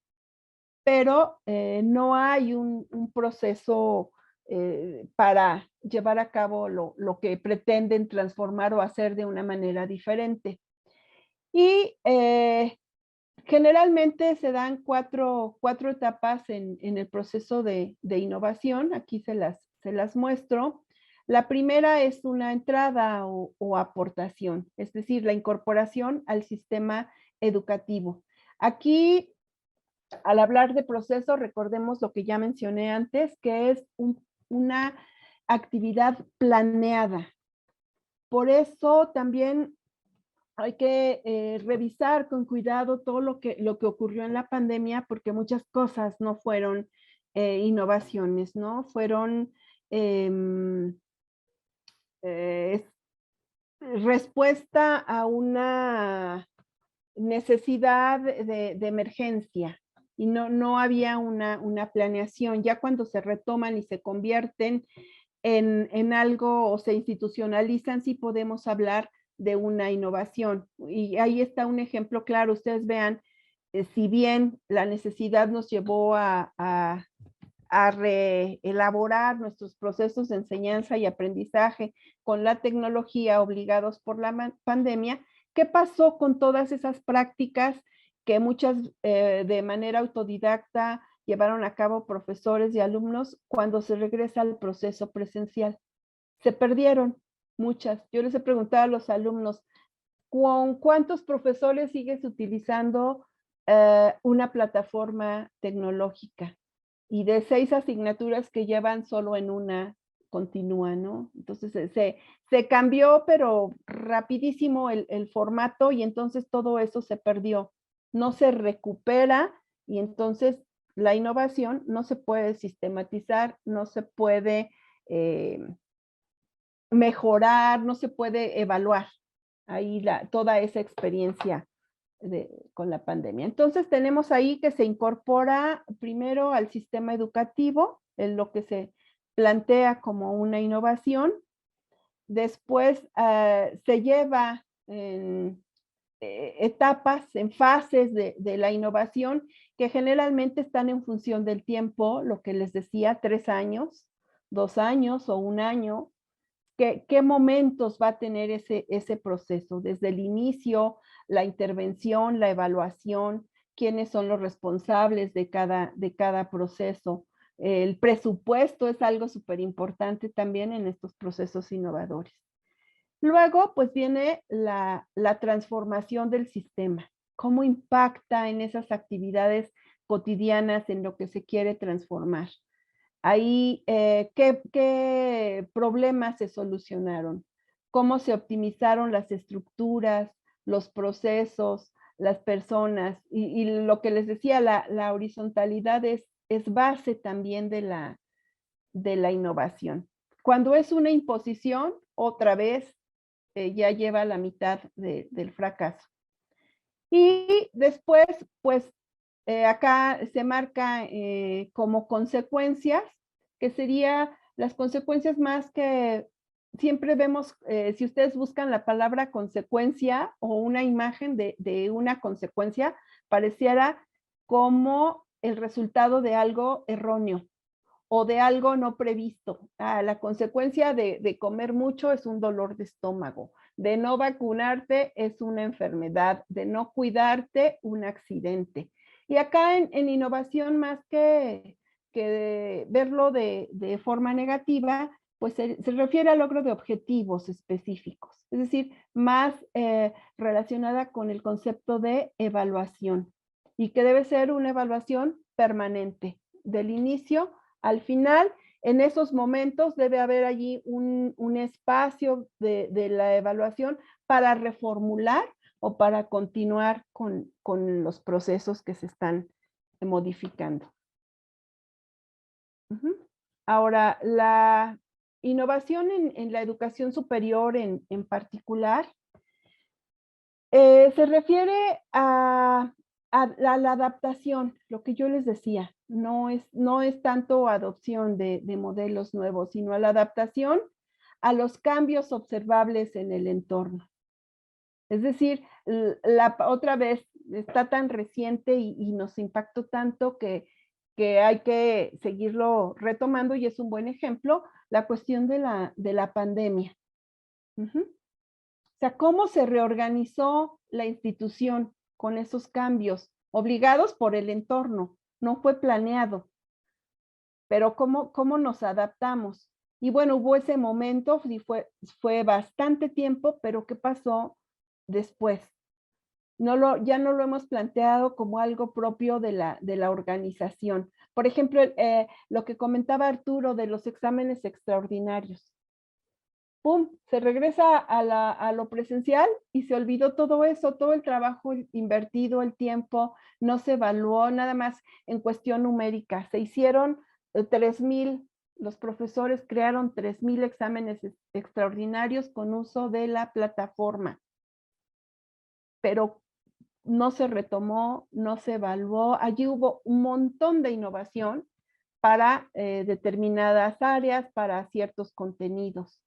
pero no hay un proceso para llevar a cabo lo que pretenden transformar o hacer de una manera diferente. Y generalmente se dan cuatro etapas en el proceso de innovación. Aquí se las muestro. La primera es una entrada o aportación, es decir, la incorporación al sistema educativo. Aquí, al hablar de proceso, recordemos lo que ya mencioné antes, que es una actividad planeada. Por eso también hay que revisar con cuidado todo lo que ocurrió en la pandemia, porque muchas cosas no fueron innovaciones, ¿no? Fueron respuesta a una necesidad de emergencia y no había una planeación. Ya cuando se retoman y se convierten en algo o se institucionalizan, sí podemos hablar de una innovación. Y ahí está un ejemplo claro. Ustedes vean, si bien la necesidad nos llevó a reelaborar nuestros procesos de enseñanza y aprendizaje con la tecnología obligados por la pandemia, ¿qué pasó con todas esas prácticas que muchas de manera autodidacta llevaron a cabo profesores y alumnos cuando se regresa al proceso presencial? Se perdieron muchas. Yo les he preguntado a los alumnos, ¿con cuántos profesores sigues utilizando una plataforma tecnológica? Y de 6 asignaturas que llevan, solo en una continúa, ¿no? Entonces se cambió, pero rapidísimo el formato y entonces todo eso se perdió. No se recupera y entonces la innovación no se puede sistematizar, no se puede mejorar, no se puede evaluar ahí toda esa experiencia con la pandemia. Entonces tenemos ahí que se incorpora primero al sistema educativo, en lo que se plantea como una innovación. Después se lleva en etapas, en fases de la innovación que generalmente están en función del tiempo, lo que les decía, 3 años, 2 años o 1 año. ¿Qué momentos va a tener ese proceso? Desde el inicio, la intervención, la evaluación, quiénes son los responsables de cada proceso. El presupuesto es algo súper importante también en estos procesos innovadores. Luego, pues viene la transformación del sistema. ¿Cómo impacta en esas actividades cotidianas en lo que se quiere transformar? Ahí, ¿qué problemas se solucionaron? ¿Cómo se optimizaron las estructuras, los procesos, las personas? Y lo que les decía, la horizontalidad es base también de la innovación. Cuando es una imposición, otra vez ya lleva la mitad del fracaso. Y después, pues, acá se marca como consecuencias, que sería las consecuencias más que siempre vemos, si ustedes buscan la palabra consecuencia o una imagen de una consecuencia, pareciera como el resultado de algo erróneo o de algo no previsto. La consecuencia de comer mucho es un dolor de estómago, de no vacunarte es una enfermedad, de no cuidarte un accidente. Y acá en innovación, más que verlo de forma negativa, pues se refiere al logro de objetivos específicos, es decir, más relacionada con el concepto de evaluación y que debe ser una evaluación permanente, del inicio al final. En esos momentos debe haber allí un espacio de la evaluación para reformular o para continuar con los procesos que se están modificando. Ahora, la innovación en la educación superior en particular se refiere a la adaptación, lo que yo les decía, no es tanto adopción de modelos nuevos, sino a la adaptación a los cambios observables en el entorno. Es decir, otra vez está tan reciente y nos impactó tanto que hay que seguirlo retomando y es un buen ejemplo, la cuestión de la pandemia. O sea, cómo se reorganizó la institución con esos cambios, obligados por el entorno, no fue planeado, pero cómo nos adaptamos. Y bueno, hubo ese momento, sí fue bastante tiempo, pero ¿qué pasó después? Ya no lo hemos planteado como algo propio de la organización. Por ejemplo, lo que comentaba Arturo de los exámenes extraordinarios. ¡Pum! Se regresa a lo presencial y se olvidó todo eso, todo el trabajo invertido, el tiempo, no se evaluó nada más en cuestión numérica. Se hicieron 3,000, los profesores crearon 3,000 exámenes extraordinarios con uso de la plataforma. Pero no se retomó, no se evaluó. Allí hubo un montón de innovación para determinadas áreas, para ciertos contenidos.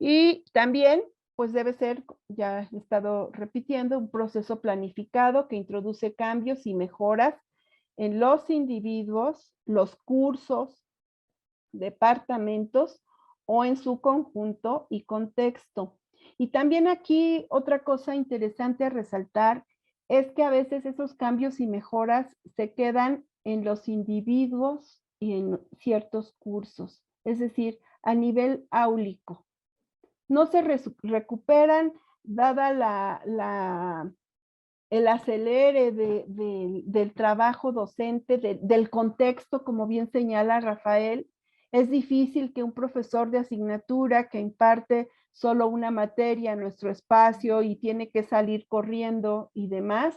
Y también, pues debe ser, ya he estado repitiendo, un proceso planificado que introduce cambios y mejoras en los individuos, los cursos, departamentos o en su conjunto y contexto. Y también aquí otra cosa interesante a resaltar es que a veces esos cambios y mejoras se quedan en los individuos y en ciertos cursos, es decir, a nivel áulico. No se recuperan dada el acelere del trabajo docente, del contexto, como bien señala Rafael. Es difícil que un profesor de asignatura que imparte solo una materia en nuestro espacio y tiene que salir corriendo y demás,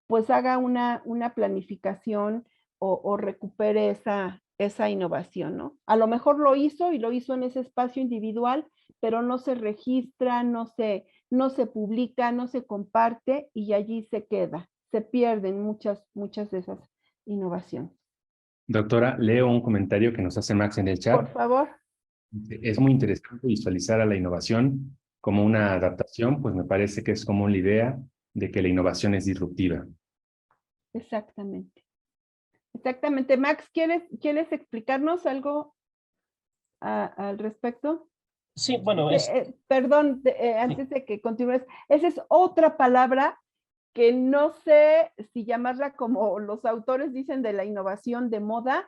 pues haga una planificación o recupere esa innovación, ¿no? A lo mejor lo hizo y lo hizo en ese espacio individual, pero no se registra, no se publica, no se comparte y allí se queda. Se pierden muchas de esas innovaciones. Doctora, leo un comentario que nos hace Max en el chat. Por favor. Es muy interesante visualizar a la innovación como una adaptación, pues me parece que es como la idea de que la innovación es disruptiva. Exactamente. Exactamente. Max, ¿quieres explicarnos algo al respecto? Sí, bueno, perdón, antes de que continúes, esa es otra palabra que no sé si llamarla como los autores dicen de la innovación de moda,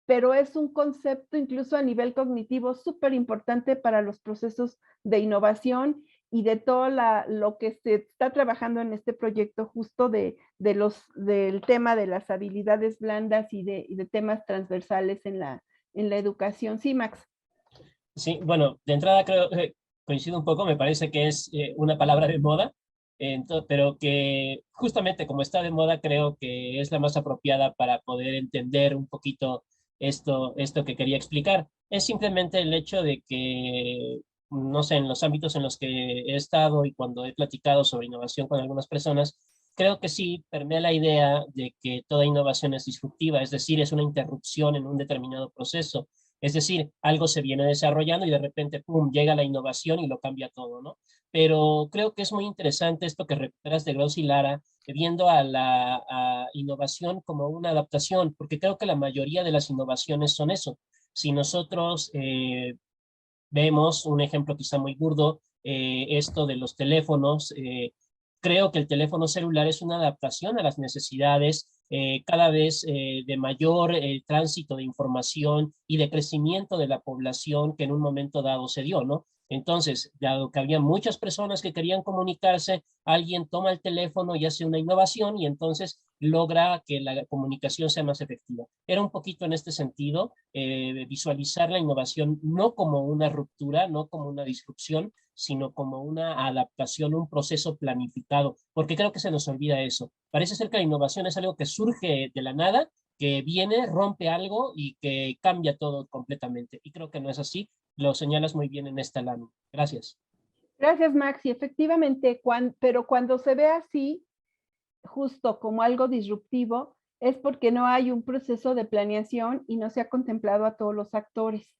pero es un concepto incluso a nivel cognitivo súper importante para los procesos de innovación y de todo lo que se está trabajando en este proyecto justo del tema de las habilidades blandas y de temas transversales en la educación. Sí, Max. Sí, bueno, de entrada creo, coincido un poco, me parece que es una palabra de moda, pero que justamente como está de moda creo que es la más apropiada para poder entender un poquito esto que quería explicar. Es simplemente el hecho de que, no sé, en los ámbitos en los que he estado y cuando he platicado sobre innovación con algunas personas, creo que sí permea la idea de que toda innovación es disruptiva, es decir, es una interrupción en un determinado proceso. Es decir, algo se viene desarrollando y de repente, ¡pum!, llega la innovación y lo cambia todo, ¿no? Pero creo que es muy interesante esto que recuperas de Gross y Lara, viendo a la innovación como una adaptación, porque creo que la mayoría de las innovaciones son eso. Si nosotros vemos un ejemplo quizá muy burdo, esto de los teléfonos, creo que el teléfono celular es una adaptación a las necesidades cada vez de mayor tránsito de información y de crecimiento de la población que en un momento dado se dio, ¿no? Entonces, dado que había muchas personas que querían comunicarse, alguien toma el teléfono y hace una innovación y entonces logra que la comunicación sea más efectiva. Era un poquito en este sentido, visualizar la innovación no como una ruptura, no como una disrupción, sino como una adaptación, un proceso planificado, porque creo que se nos olvida eso. Parece ser que la innovación es algo que surge de la nada, que viene, rompe algo y que cambia todo completamente. Y creo que no es así. Lo señalas muy bien en esta lámina. Gracias. Gracias, Max. Y efectivamente, pero cuando se ve así, justo como algo disruptivo, es porque no hay un proceso de planeación y no se ha contemplado a todos los actores.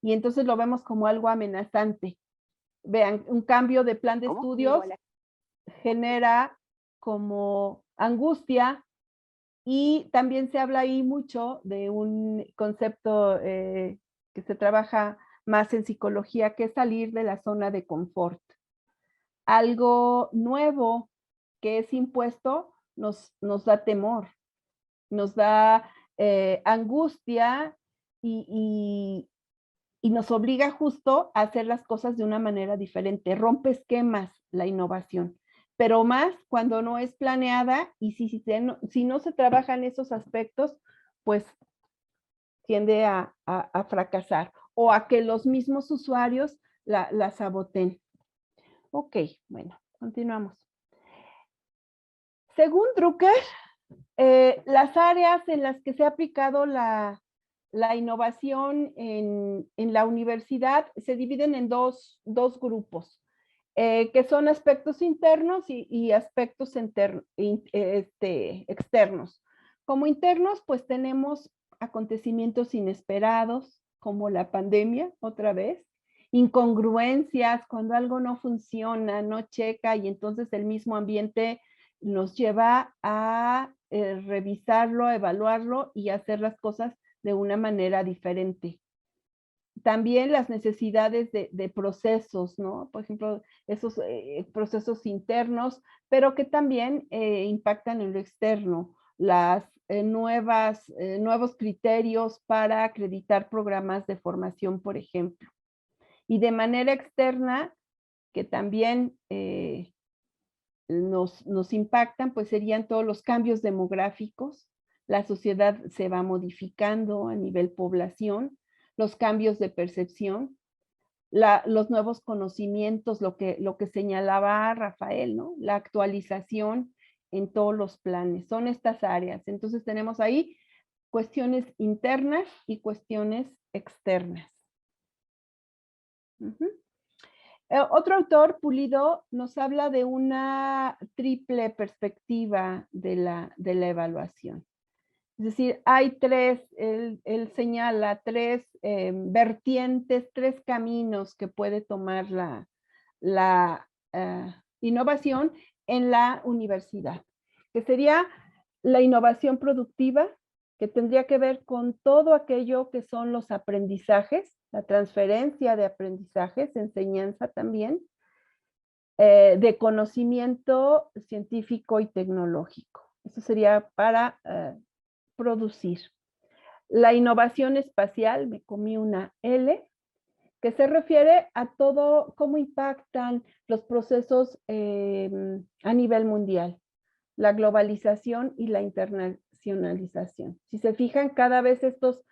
Y entonces lo vemos como algo amenazante. Vean, un cambio de plan de estudios genera como angustia y también se habla ahí mucho de un concepto que se trabaja más en psicología, que es salir de la zona de confort. Algo nuevo que es impuesto nos da temor, nos da angustia y nos obliga justo a hacer las cosas de una manera diferente. Rompe esquemas la innovación, pero más cuando no es planeada y si no se trabajan esos aspectos, pues tiende a fracasar o a que los mismos usuarios la saboteen. Ok, bueno, continuamos. Según Drucker, las áreas en las que se ha aplicado la innovación en la universidad se dividen en dos grupos, que son aspectos internos y aspectos externos. Como internos, pues tenemos acontecimientos inesperados, como la pandemia, otra vez, incongruencias, cuando algo no funciona, no checa, y entonces el mismo ambiente nos lleva a revisarlo, evaluarlo y hacer las cosas de una manera diferente. También las necesidades de procesos, ¿no? Por ejemplo, esos procesos internos, pero que también impactan en lo externo. Las nuevos criterios para acreditar programas de formación, por ejemplo. Y de manera externa, que también nos impactan, pues serían todos los cambios demográficos. La sociedad se va modificando a nivel población, los cambios de percepción, los nuevos conocimientos, lo que señalaba Rafael, ¿no? La actualización en todos los planes. Son estas áreas. Entonces tenemos ahí cuestiones internas y cuestiones externas. Otro autor, Pulido, nos habla de una triple perspectiva de la evaluación. Es decir, hay tres, él señala tres vertientes, tres caminos que puede tomar la innovación en la universidad, que sería la innovación productiva, que tendría que ver con todo aquello que son los aprendizajes, la transferencia de aprendizajes, enseñanza también, de conocimiento científico y tecnológico. Eso sería para producir. La innovación espacial, me comí una L, que se refiere a todo, cómo impactan los procesos a nivel mundial, la globalización y la internacionalización. Si se fijan, cada vez estos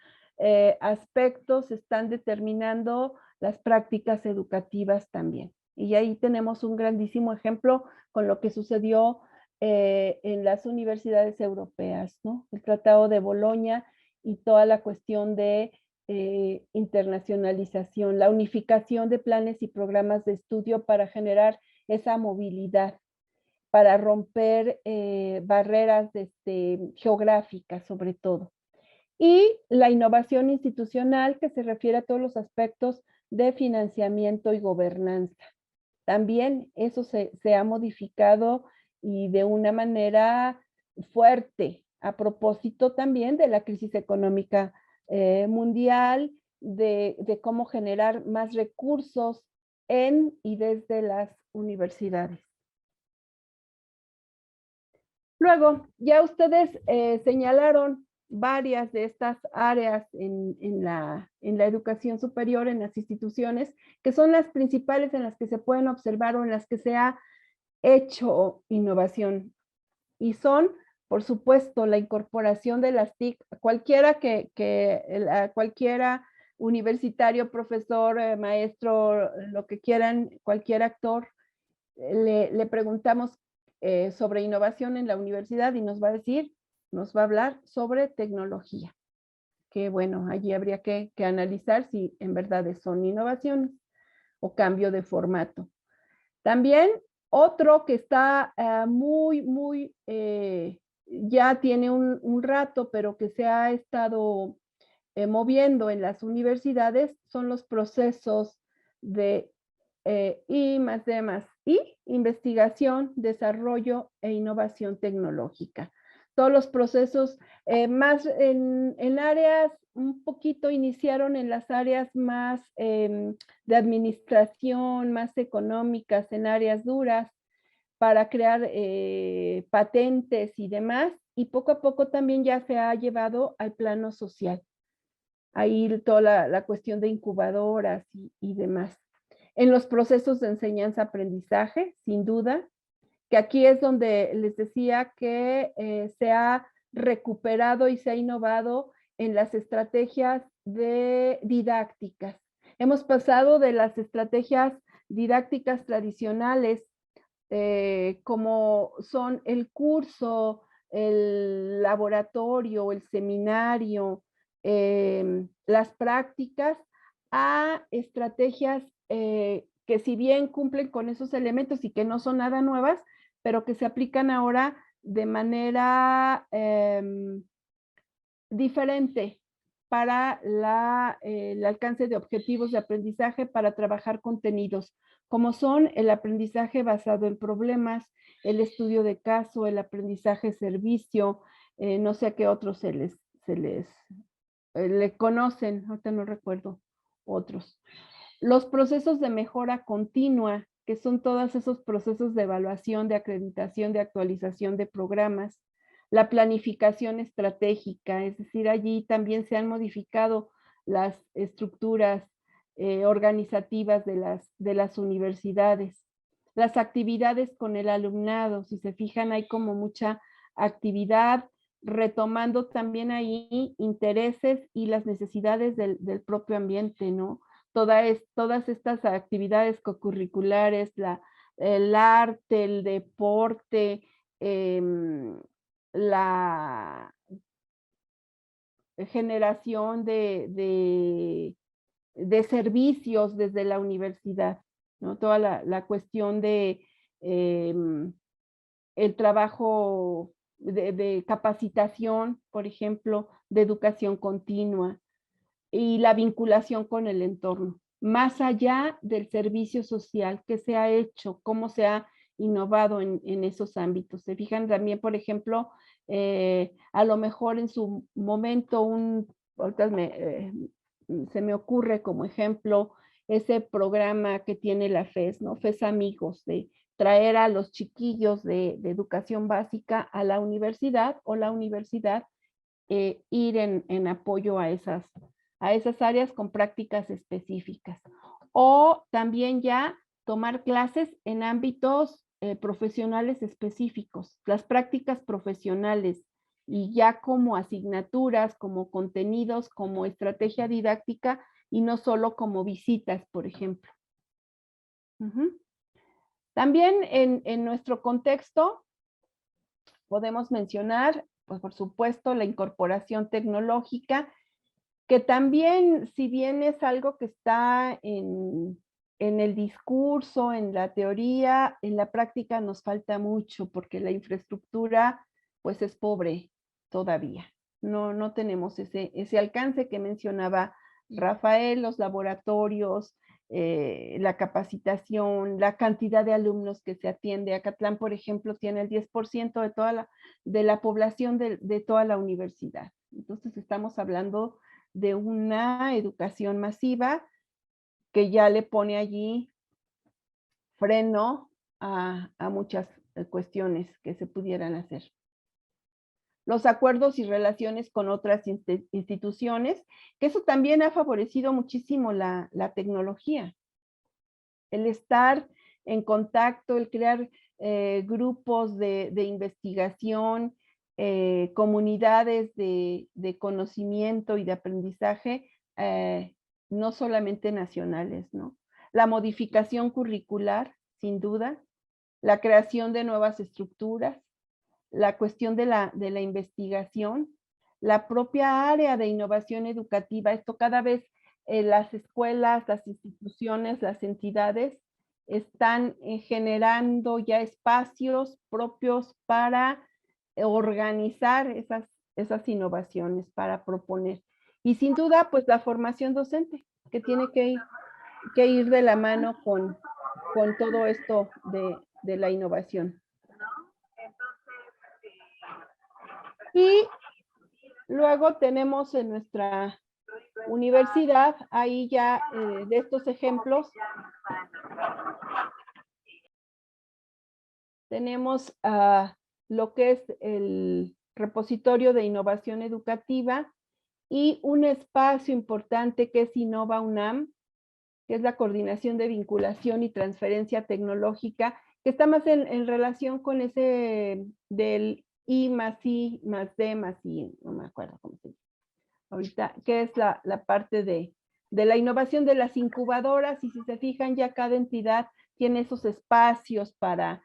aspectos están determinando las prácticas educativas también. Y ahí tenemos un grandísimo ejemplo con lo que sucedió en las universidades europeas, ¿no? El Tratado de Bolonia y toda la cuestión de internacionalización, la unificación de planes y programas de estudio para generar esa movilidad, para romper barreras geográficas sobre todo. Y la innovación institucional, que se refiere a todos los aspectos de financiamiento y gobernanza. También eso se ha modificado y de una manera fuerte, a propósito también de la crisis económica mundial, de cómo generar más recursos en y desde las universidades. Luego, ya ustedes señalaron varias de estas áreas en la educación superior, en las instituciones, que son las principales en las que se pueden observar o en las que se ha hecho innovación. Y son, por supuesto, la incorporación de las TIC, cualquiera cualquiera universitario, profesor, maestro, lo que quieran, cualquier actor, le preguntamos sobre innovación en la universidad y nos va a hablar sobre tecnología. Que bueno, allí habría que analizar si en verdad son innovaciones o cambio de formato. También otro que está ya tiene un rato, pero que se ha estado moviendo en las universidades, son los procesos de I+D+I, investigación, desarrollo e innovación tecnológica. Todos los procesos más en áreas un poquito iniciaron en las áreas más de administración, más económicas, en áreas duras, para crear patentes y demás, y poco a poco también ya se ha llevado al plano social. Ahí toda la cuestión de incubadoras y demás. En los procesos de enseñanza-aprendizaje, sin duda, que aquí es donde les decía que se ha recuperado y se ha innovado en las estrategias didácticas. Hemos pasado de las estrategias didácticas tradicionales, como son el curso, el laboratorio, el seminario, las prácticas, a estrategias que si bien cumplen con esos elementos y que no son nada nuevas, pero que se aplican ahora de manera diferente para el alcance de objetivos de aprendizaje, para trabajar contenidos, como son el aprendizaje basado en problemas, el estudio de caso, el aprendizaje servicio, no sé a qué otros le conocen, ahorita no recuerdo otros. Los procesos de mejora continua, que son todos esos procesos de evaluación, de acreditación, de actualización de programas. La planificación estratégica, es decir, allí también se han modificado las estructuras organizativas de las universidades. Las actividades con el alumnado, si se fijan, hay como mucha actividad, retomando también ahí intereses y las necesidades del propio ambiente, ¿no? Todas estas actividades cocurriculares, el arte, el deporte, la generación de servicios desde la universidad, ¿no? Toda la cuestión de el trabajo de capacitación, por ejemplo, de educación continua, y la vinculación con el entorno, más allá del servicio social que se ha hecho, cómo se ha innovado en esos ámbitos. Se fijan también, por ejemplo, a lo mejor en su momento, ahorita se me ocurre como ejemplo ese programa que tiene la FES, ¿no? FES Amigos, de traer a los chiquillos de educación básica a la universidad, o la universidad ir en apoyo a esas áreas con prácticas específicas. O también ya tomar clases en ámbitos profesionales específicos, las prácticas profesionales, y ya como asignaturas, como contenidos, como estrategia didáctica, y no solo como visitas, por ejemplo. También en nuestro contexto podemos mencionar, pues por supuesto, la incorporación tecnológica, que también, si bien es algo que está en el discurso, en la teoría, en la práctica nos falta mucho, porque la infraestructura pues es pobre todavía. No tenemos ese alcance que mencionaba Rafael, los laboratorios, la capacitación, la cantidad de alumnos que se atiende. Acatlán, por ejemplo, tiene el 10% de la población de toda la universidad. Entonces estamos hablando de una educación masiva que ya le pone allí freno a muchas cuestiones que se pudieran hacer. Los acuerdos y relaciones con otras instituciones, que eso también ha favorecido muchísimo la tecnología. El estar en contacto, el crear grupos de investigación, comunidades de conocimiento y de aprendizaje, no solamente nacionales, ¿no? La modificación curricular, sin duda, la creación de nuevas estructuras, la cuestión de la investigación, la propia área de innovación educativa. Esto cada vez las escuelas, las instituciones, las entidades están generando ya espacios propios para organizar esas innovaciones, para proponer. Y sin duda, pues la formación docente, que tiene que ir de la mano con todo esto de la innovación. Y luego tenemos en nuestra universidad, ahí ya de estos ejemplos, tenemos lo que es el repositorio de innovación educativa y un espacio importante que es Innova UNAM, que es la coordinación de vinculación y transferencia tecnológica, que está más en relación con ese del I más I más D más I, no me acuerdo cómo se llama ahorita, que es la parte de la innovación de las incubadoras, y si se fijan ya cada entidad tiene esos espacios para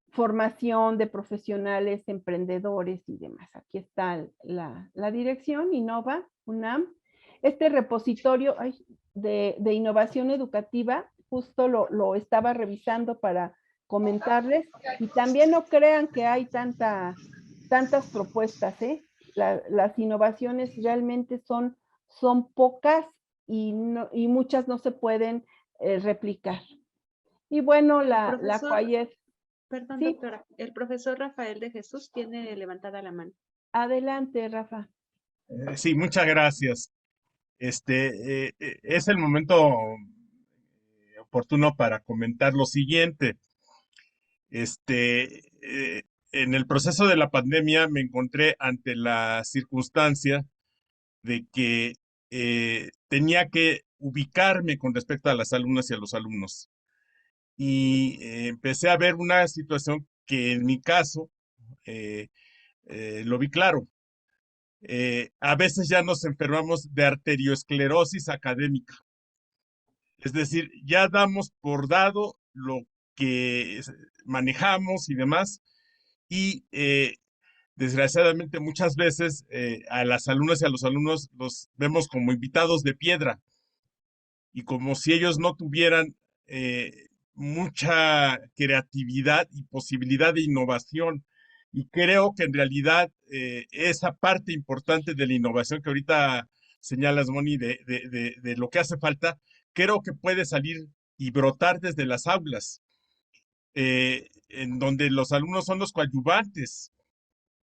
formación de profesionales, emprendedores y demás. Aquí está la dirección, Innova UNAM. Este repositorio de innovación educativa, justo lo estaba revisando para comentarles, y también no crean que hay tantas propuestas, las innovaciones realmente son pocas y muchas no se pueden replicar. Y bueno, la FAYED. Perdón, Sí. doctora, el profesor Rafael de Jesús tiene levantada la mano. Adelante, Rafa. Sí, muchas gracias. Es el momento oportuno para comentar lo siguiente. En el proceso de la pandemia me encontré ante la circunstancia de que tenía que ubicarme con respecto a las alumnas y a los alumnos. Y empecé a ver una situación que en mi caso lo vi claro. A veces ya nos enfermamos de arteriosclerosis académica. Es decir, ya damos por dado lo que manejamos y demás, y desgraciadamente muchas veces a las alumnas y a los alumnos los vemos como invitados de piedra, y como si ellos no tuvieran mucha creatividad y posibilidad de innovación. Y creo que en realidad esa parte importante de la innovación que ahorita señalas, Moni, de lo que hace falta, creo que puede salir y brotar desde las aulas, en donde los alumnos son los coadyuvantes.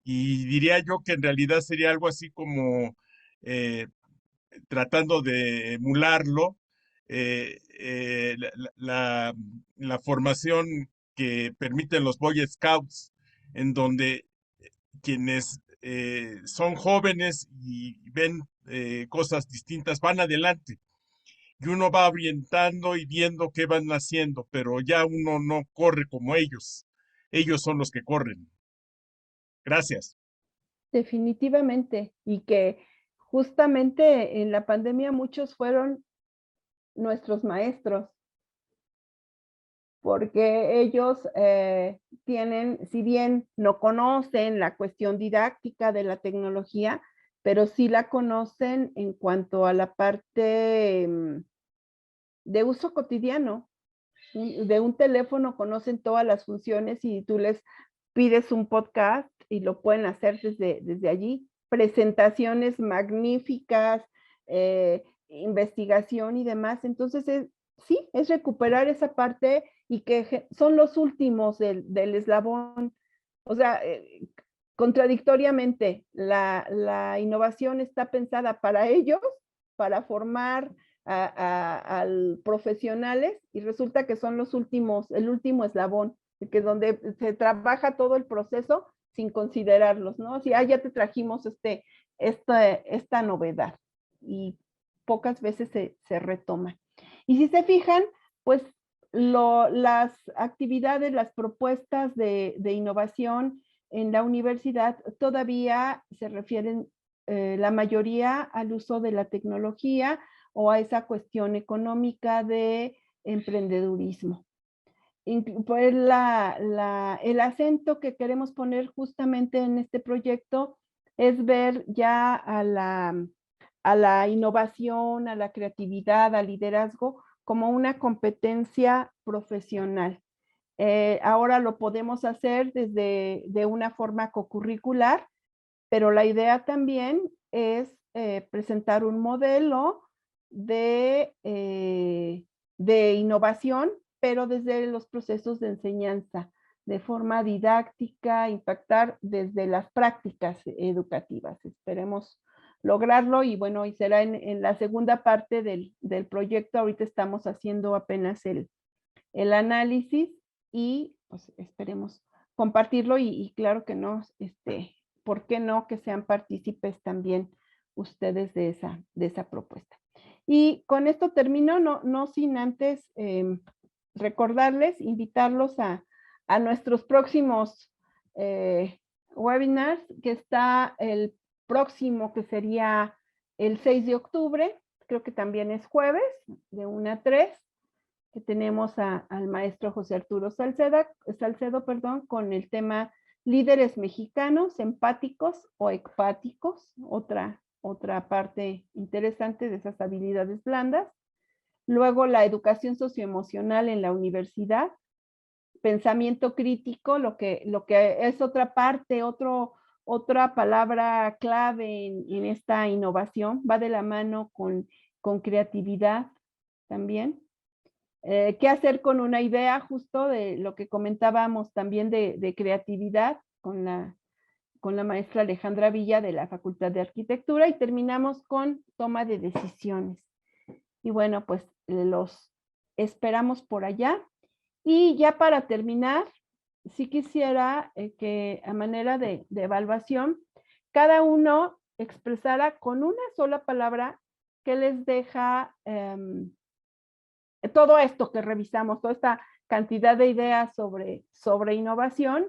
Y diría yo que en realidad sería algo así como, tratando de emularlo, la formación que permiten los Boy Scouts, en donde quienes son jóvenes y ven cosas distintas, van adelante. Y uno va orientando y viendo qué van haciendo, pero ya uno no corre como ellos. Ellos son los que corren. Gracias. Definitivamente. Y que justamente en la pandemia muchos fueron nuestros maestros, porque ellos tienen, si bien no conocen la cuestión didáctica de la tecnología, pero sí la conocen en cuanto a la parte de uso cotidiano. De un teléfono conocen todas las funciones y tú les pides un podcast y lo pueden hacer desde allí. Presentaciones magníficas, investigación y demás. Entonces, sí, es recuperar esa parte y que son los últimos del eslabón. O sea, contradictoriamente, la innovación está pensada para ellos, para formar a profesionales, y resulta que son los últimos, el último eslabón, que es donde se trabaja todo el proceso sin considerarlos, ¿no? Si, ya te trajimos esta novedad, y pocas veces se retoma. Y si se fijan, pues las actividades, las propuestas de innovación en la universidad todavía se refieren la mayoría al uso de la tecnología o a esa cuestión económica de emprendedurismo. Pues el acento que queremos poner justamente en este proyecto es ver ya a la innovación, a la creatividad, al liderazgo como una competencia profesional. Ahora lo podemos hacer de una forma cocurricular, pero la idea también es presentar un modelo de innovación, pero desde los procesos de enseñanza, de forma didáctica, impactar desde las prácticas educativas. Esperemos lograrlo y bueno, y será en la segunda parte del proyecto. Ahorita estamos haciendo apenas el análisis y pues esperemos compartirlo y claro que no, ¿por qué no que sean partícipes también ustedes de esa propuesta? Y con esto termino, no sin antes recordarles, invitarlos a nuestros próximos webinars, que está el próximo, que sería el 6 de octubre, creo que también es jueves, de 1 a 3, que tenemos al maestro José Arturo Salcedo, con el tema líderes mexicanos, empáticos o ecpáticos, otra parte interesante de esas habilidades blandas. Luego la educación socioemocional en la universidad, pensamiento crítico, lo que es otra parte, otra palabra clave en esta innovación, va de la mano con creatividad también. ¿Qué hacer con una idea? Justo de lo que comentábamos también de creatividad con la maestra Alejandra Villa de la Facultad de Arquitectura, y terminamos con toma de decisiones. Y bueno, pues los esperamos por allá. Y ya para terminar, sí quisiera que a manera de evaluación, cada uno expresara con una sola palabra qué les deja todo esto que revisamos, toda esta cantidad de ideas sobre innovación.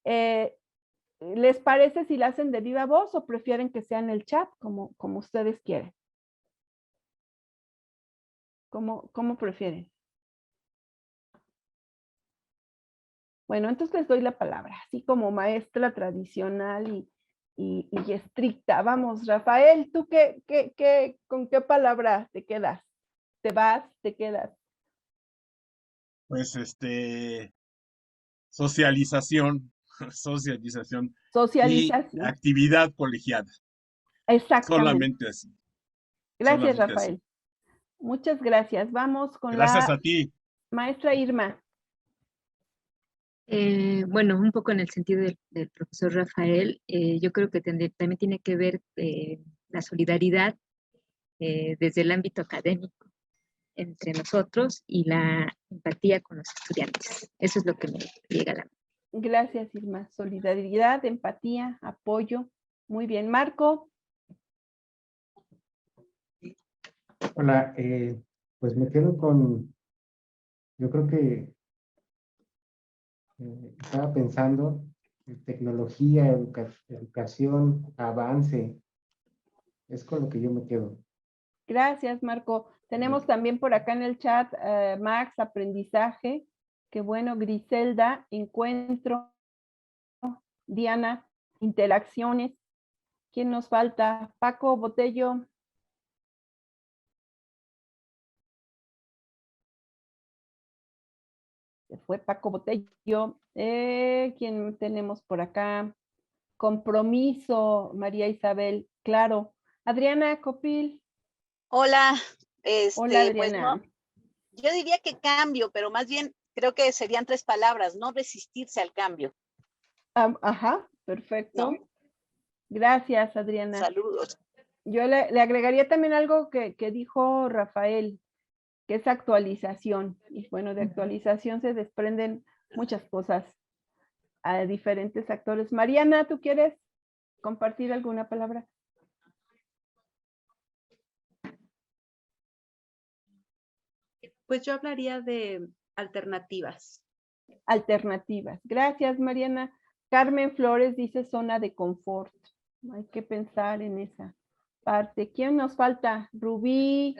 ¿Les parece si la hacen de viva voz o prefieren que sea en el chat, como ustedes quieren? ¿Cómo prefieren? Bueno, entonces les doy la palabra, así como maestra tradicional y estricta. Vamos, Rafael, ¿tú con qué palabra te quedas? ¿Te vas? ¿Te quedas? Pues socialización, socialización y Socialización. actividad colegiada. Exactamente. Solamente así. Gracias, Solamente Rafael. así. Muchas gracias. Vamos con Gracias la a ti. maestra Irma. Bueno, un poco en el sentido del profesor Rafael, yo creo que también tiene que ver la solidaridad desde el ámbito académico entre nosotros y la empatía con los estudiantes. Eso es lo que me llega a la mente. Gracias, Irma. Solidaridad, empatía, apoyo. Muy bien, Marco. Hola, pues me quedo con, yo creo que estaba pensando en tecnología, educación, avance, es con lo que yo me quedo. Gracias, Marco. Tenemos también por acá en el chat, Max, aprendizaje. Qué bueno, Griselda, encuentro. Diana, interacciones. ¿Quién nos falta? Paco Botello. Se fue Paco Botello. ¿Quién tenemos por acá? Compromiso, María Isabel. Claro. Adriana Copil. Hola, Hola, pues no, Adriana. yo diría que cambio, pero más bien creo que serían 3 palabras, no resistirse al cambio, Ajá, perfecto. ¿no? Gracias, Adriana. Saludos. Yo le agregaría también algo que dijo Rafael, que es actualización. Y bueno, de actualización se desprenden muchas cosas a diferentes actores. Mariana, ¿tú quieres compartir alguna palabra? Pues yo hablaría de alternativas. Alternativas. Gracias, Mariana. Carmen Flores dice zona de confort. Hay que pensar en esa parte. ¿Quién nos falta? Rubí.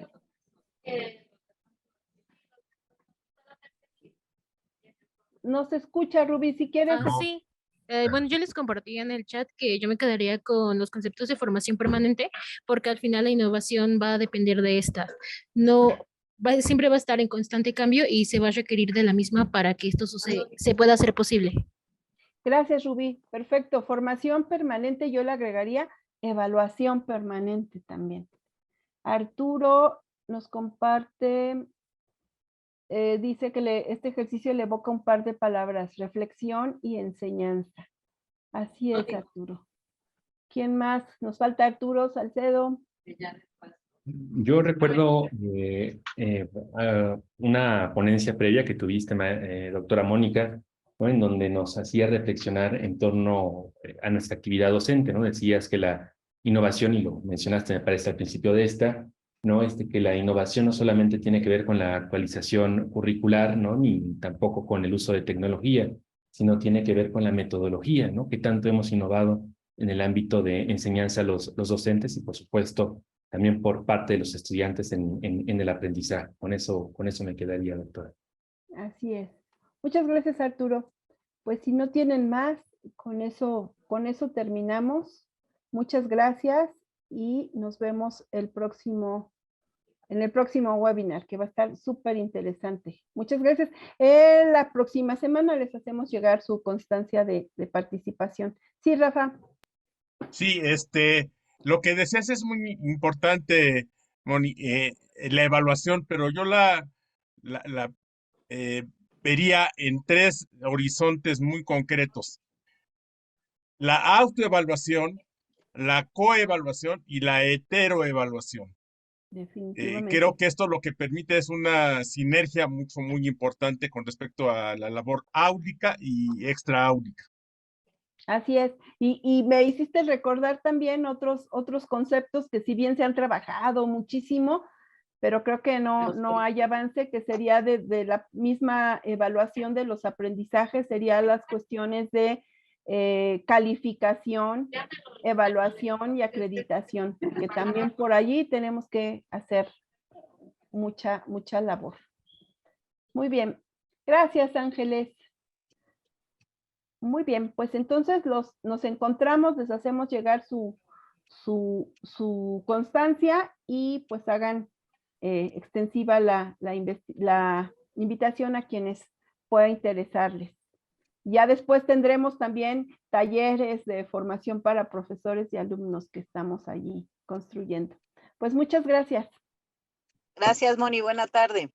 No se escucha, Rubí, si quieres. Sí. Bueno, yo les compartí en el chat que yo me quedaría con los conceptos de formación permanente, porque al final la innovación va a depender de esta. No, siempre va a estar en constante cambio y se va a requerir de la misma para que esto se pueda hacer posible. Gracias, Rubí. Perfecto. Formación permanente, yo le agregaría evaluación permanente también. Arturo nos comparte, dice que este ejercicio le evoca un par de palabras, reflexión y enseñanza. Así es, Arturo. ¿Quién más? Nos falta Arturo Salcedo. Yo recuerdo una ponencia previa que tuviste, doctora Mónica, ¿no? En donde nos hacía reflexionar en torno a nuestra actividad docente, ¿no? Decías que la innovación, y lo mencionaste, me parece, al principio de esta, ¿no? Que la innovación no solamente tiene que ver con la actualización curricular, ¿no? Ni tampoco con el uso de tecnología, sino tiene que ver con la metodología, ¿no? Que tanto hemos innovado en el ámbito de enseñanza a los docentes y, por supuesto, también por parte de los estudiantes en el aprendizaje. Con eso me quedaría, doctora. Así es. Muchas gracias, Arturo. Pues si no tienen más, con eso terminamos. Muchas gracias y nos vemos en el próximo webinar, que va a estar súper interesante. Muchas gracias. La próxima semana les hacemos llegar su constancia de participación. Sí, Rafa. Sí, lo que decías es muy importante, Moni, la evaluación, pero yo la vería en 3 horizontes muy concretos: la autoevaluación, la coevaluación y la heteroevaluación. Definitivamente. Creo que esto lo que permite es una sinergia muy importante con respecto a la labor áulica y extraáulica. Así es. Y me hiciste recordar también otros conceptos que si bien se han trabajado muchísimo, pero creo que no hay avance, que sería de la misma evaluación de los aprendizajes, serían las cuestiones de calificación, evaluación y acreditación, que también por allí tenemos que hacer mucha labor. Muy bien. Gracias, Ángeles. Muy bien, pues entonces nos encontramos, les hacemos llegar su constancia y pues hagan extensiva la invitación a quienes pueda interesarles. Ya después tendremos también talleres de formación para profesores y alumnos que estamos allí construyendo. Pues muchas gracias. Gracias, Moni. Buena tarde.